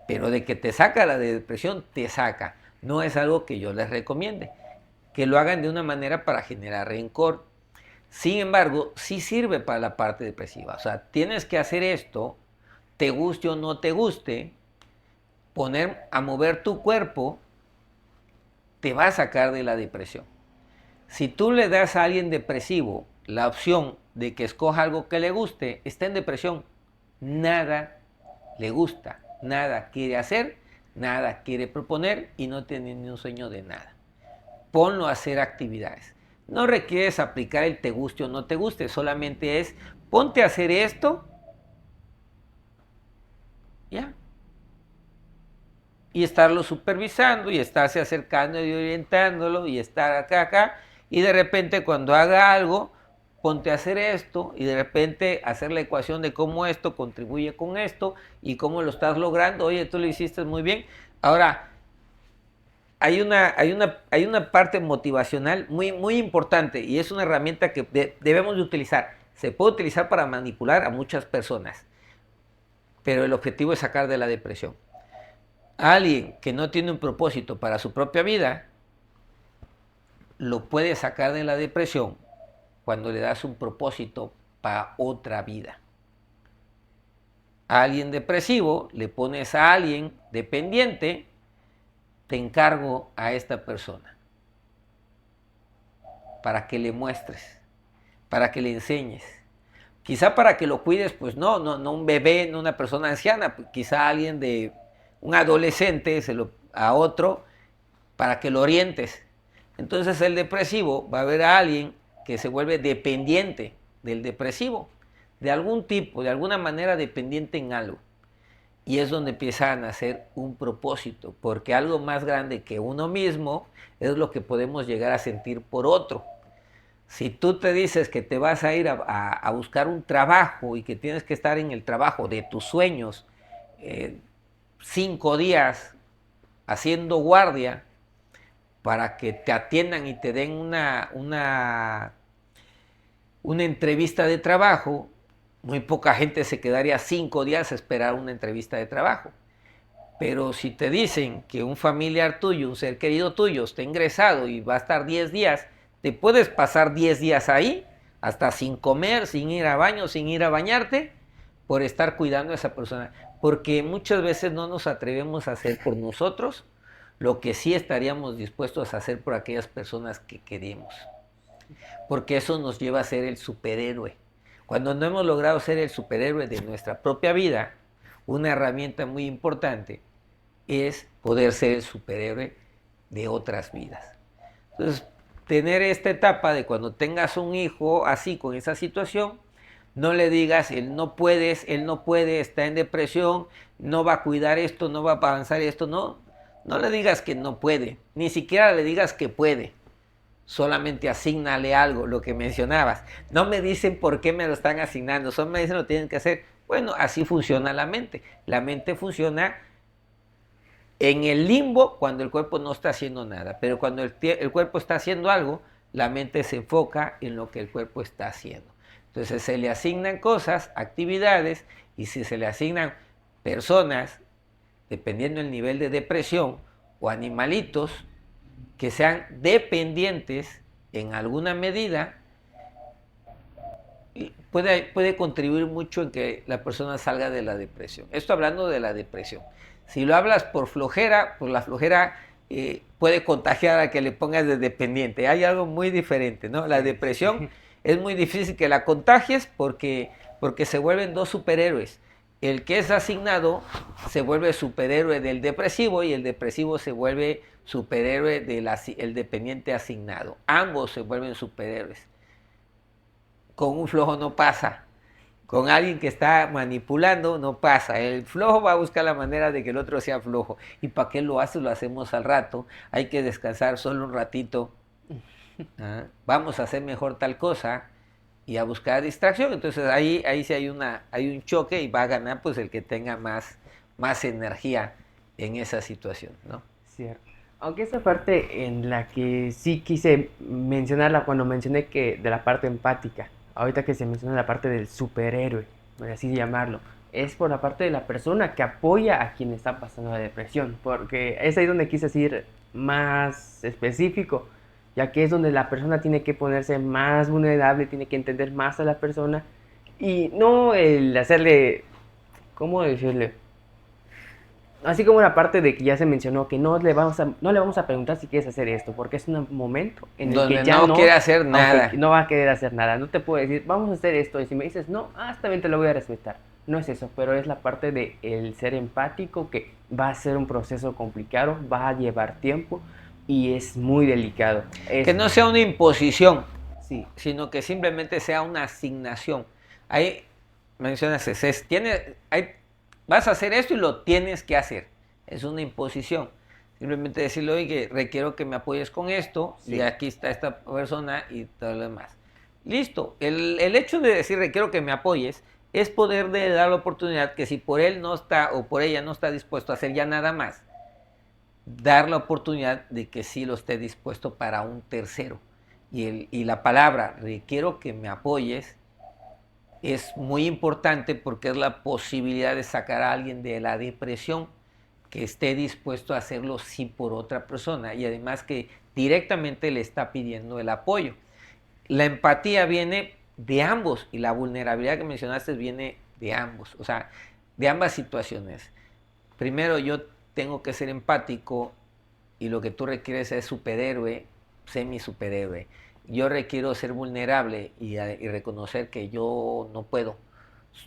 Pero de que te saca la depresión, te saca. No es algo que yo les recomiende. Que lo hagan de una manera para generar rencor. Sin embargo, sí sirve para la parte depresiva. O sea, tienes que hacer esto, te guste o no te guste, poner a mover tu cuerpo, te va a sacar de la depresión. Si tú le das a alguien depresivo la opción de que escoja algo que le guste, está en depresión. Nada le gusta. Nada quiere hacer, nada quiere proponer y no tiene ni un sueño de nada. Ponlo a hacer actividades. No requieres aplicar el te guste o no te guste, solamente es ponte a hacer esto, ya. Y estarlo supervisando y estarse acercando y orientándolo y estar acá, y de repente cuando haga algo, ponte a hacer esto y de repente hacer la ecuación de cómo esto contribuye con esto y cómo lo estás logrando. Oye, tú lo hiciste muy bien. Ahora, hay una parte motivacional muy importante y es una herramienta que debemos de utilizar. Se puede utilizar para manipular a muchas personas, pero el objetivo es sacar de la depresión. Alguien que no tiene un propósito para su propia vida, lo puede sacar de la depresión cuando le das un propósito para otra vida. A alguien depresivo le pones a alguien dependiente, te encargo a esta persona para que le muestres, para que le enseñes. Quizá para que lo cuides, pues no un bebé, no una persona anciana, quizá alguien de un adolescente a otro para que lo orientes. Entonces el depresivo va a ver a alguien que se vuelve dependiente del depresivo, de algún tipo, de alguna manera dependiente en algo. Y es donde empieza a nacer un propósito, porque algo más grande que uno mismo es lo que podemos llegar a sentir por otro. Si tú te dices que te vas a ir a buscar un trabajo y que tienes que estar en el trabajo de tus sueños 5 días haciendo guardia, para que te atiendan y te den una entrevista de trabajo, muy poca gente se quedaría 5 días a esperar una entrevista de trabajo. Pero si te dicen que un familiar tuyo, un ser querido tuyo está ingresado y va a estar 10 días, te puedes pasar 10 días ahí, hasta sin comer, sin ir a baño, sin ir a bañarte, por estar cuidando a esa persona. Porque muchas veces no nos atrevemos a hacer por nosotros lo que sí estaríamos dispuestos a hacer por aquellas personas que queremos. Porque eso nos lleva a ser el superhéroe. Cuando no hemos logrado ser el superhéroe de nuestra propia vida, una herramienta muy importante es poder ser el superhéroe de otras vidas. Entonces, tener esta etapa de cuando tengas un hijo así, con esa situación, no le digas, él no puede, está en depresión, no va a cuidar esto, no va a avanzar esto, no le digas que no puede, ni siquiera le digas que puede. Solamente asígnale algo, lo que mencionabas. No me dicen por qué me lo están asignando, solo me dicen lo tienen que hacer. Bueno, así funciona la mente. La mente funciona en el limbo cuando el cuerpo no está haciendo nada, pero cuando el cuerpo está haciendo algo, la mente se enfoca en lo que el cuerpo está haciendo. Entonces se le asignan cosas, actividades, y si se le asignan personas, dependiendo del nivel de depresión, o animalitos que sean dependientes en alguna medida, puede contribuir mucho en que la persona salga de la depresión. Esto hablando de la depresión. Si lo hablas por flojera, pues la flojera puede contagiar a que le pongas de dependiente. Hay algo muy diferente, ¿no? La depresión es muy difícil que la contagies porque se vuelven dos superhéroes. El que es asignado se vuelve superhéroe del depresivo y el depresivo se vuelve superhéroe del dependiente asignado. Ambos se vuelven superhéroes. Con un flojo no pasa. Con alguien que está manipulando no pasa. El flojo va a buscar la manera de que el otro sea flojo. ¿Y para qué lo hace? Lo hacemos al rato. Hay que descansar solo un ratito. Vamos a hacer mejor tal cosa y a buscar distracción. Entonces ahí sí hay un choque y va a ganar pues el que tenga más energía en esa situación, ¿no? Cierto. Aunque esa parte en la que sí quise mencionarla cuando mencioné que de la parte empática, ahorita que se menciona la parte del superhéroe, por así llamarlo, es por la parte de la persona que apoya a quien está pasando la depresión, porque es ahí donde quise ir más específico, ya que es donde la persona tiene que ponerse más vulnerable, tiene que entender más a la persona y no el hacerle, ¿cómo decirle? Así como la parte de que ya se mencionó que no le vamos a preguntar si quieres hacer esto, porque es un momento en el Donde que ya no quiere hacer nada. no va a querer hacer nada. No te puedo decir, vamos a hacer esto, y si me dices no, está bien, te lo voy a respetar. No es eso, pero es la parte de el ser empático, que va a ser un proceso complicado, va a llevar tiempo y es muy delicado. Que no sea una imposición, sí, sino que simplemente sea una asignación. Ahí mencionas, vas a hacer esto y lo tienes que hacer. Es una imposición. Simplemente decirle, oye, requiero que me apoyes con esto, sí, y aquí está esta persona y todo lo demás. Listo. El hecho de decir requiero que me apoyes es poder de dar la oportunidad que si por él no está o por ella no está dispuesto a hacer ya nada más, dar la oportunidad de que sí lo esté dispuesto para un tercero. Y la palabra requiero que me apoyes es muy importante porque es la posibilidad de sacar a alguien de la depresión que esté dispuesto a hacerlo sí por otra persona y además que directamente le está pidiendo el apoyo. La empatía viene de ambos y la vulnerabilidad que mencionaste viene de ambos, o sea, de ambas situaciones. Primero yo tengo que ser empático y lo que tú requieres es superhéroe, semi superhéroe. Yo requiero ser vulnerable y reconocer que yo no puedo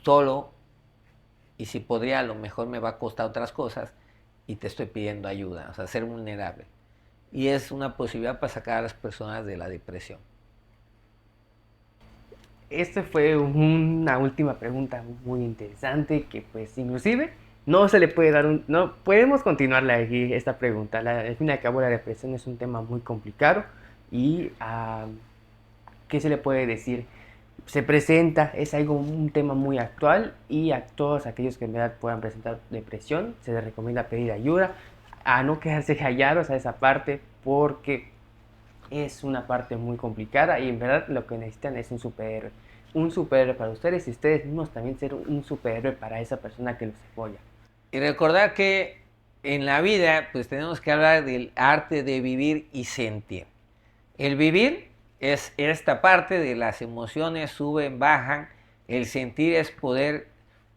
solo y si podría a lo mejor me va a costar otras cosas y te estoy pidiendo ayuda, o sea, ser vulnerable. Y es una posibilidad para sacar a las personas de la depresión. Esta fue una última pregunta muy interesante que pues inclusive no se le puede dar no podemos continuarla aquí esta pregunta. Al fin y al cabo la depresión es un tema muy complicado y ¿qué se le puede decir? Se presenta, es un tema muy actual y a todos aquellos que en verdad puedan presentar depresión se les recomienda pedir ayuda, a no quedarse callados a esa parte porque es una parte muy complicada y en verdad lo que necesitan es un superhéroe para ustedes y ustedes mismos también ser un superhéroe para esa persona que los apoya. Y recordar que en la vida pues tenemos que hablar del arte de vivir y sentir. El vivir es esta parte de las emociones suben, bajan, el sentir es poder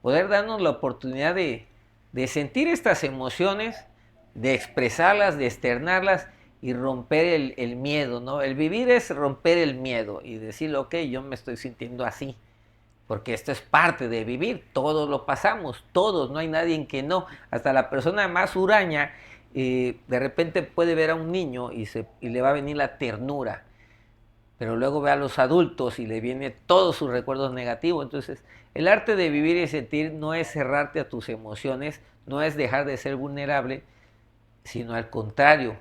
darnos la oportunidad de sentir estas emociones, de expresarlas, de externarlas y romper el miedo, ¿no? El vivir es romper el miedo y decir, ok, yo me estoy sintiendo así, porque esto es parte de vivir, todos lo pasamos, todos, no hay nadie en que no, hasta la persona más huraña de repente puede ver a un niño y le va a venir la ternura, pero luego ve a los adultos y le viene todos sus recuerdos negativos. Entonces, el arte de vivir y sentir no es cerrarte a tus emociones, no es dejar de ser vulnerable, sino al contrario,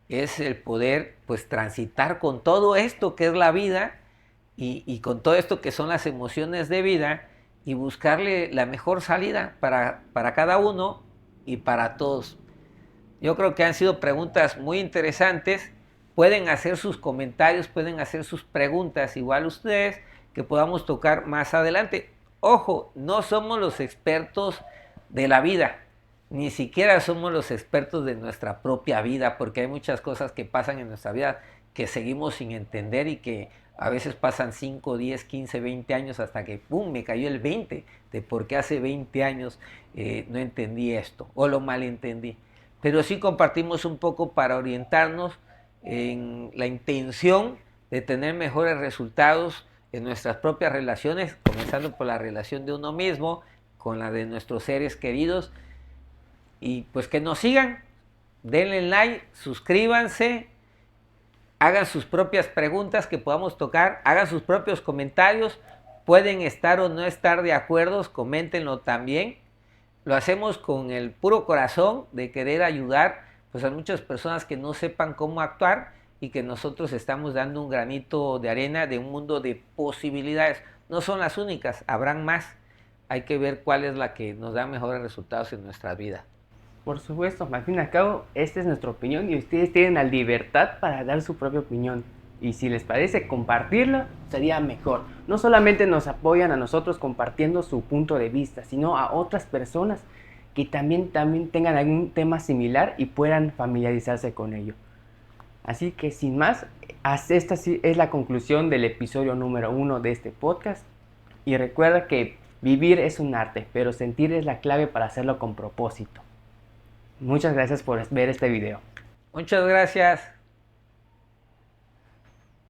es el poder pues transitar con todo esto que es la vida y con todo esto que son las emociones de vida y buscarle la mejor salida para cada uno y para todos. Yo creo que han sido preguntas muy interesantes. Pueden hacer sus comentarios, pueden hacer sus preguntas, igual ustedes, que podamos tocar más adelante. Ojo, no somos los expertos de la vida, ni siquiera somos los expertos de nuestra propia vida, porque hay muchas cosas que pasan en nuestra vida que seguimos sin entender y que a veces pasan 5, 10, 15, 20 años hasta que ¡pum!, me cayó el 20 de por qué hace 20 años no entendí esto o lo malentendí. Pero sí compartimos un poco para orientarnos en la intención de tener mejores resultados en nuestras propias relaciones, comenzando por la relación de uno mismo, con la de nuestros seres queridos, y pues que nos sigan, denle like, suscríbanse, hagan sus propias preguntas que podamos tocar, hagan sus propios comentarios, pueden estar o no estar de acuerdo, coméntenlo también. Lo hacemos con el puro corazón de querer ayudar pues a muchas personas que no sepan cómo actuar y que nosotros estamos dando un granito de arena de un mundo de posibilidades. No son las únicas, habrán más. Hay que ver cuál es la que nos da mejores resultados en nuestra vida. Por supuesto, al fin y al cabo, esta es nuestra opinión y ustedes tienen la libertad para dar su propia opinión. Y si les parece compartirla, sería mejor. No solamente nos apoyan a nosotros compartiendo su punto de vista, sino a otras personas que también tengan algún tema similar y puedan familiarizarse con ello. Así que sin más, esta es la conclusión del episodio número 1 de este podcast. Y recuerda que vivir es un arte, pero sentir es la clave para hacerlo con propósito. Muchas gracias por ver este video. Muchas gracias.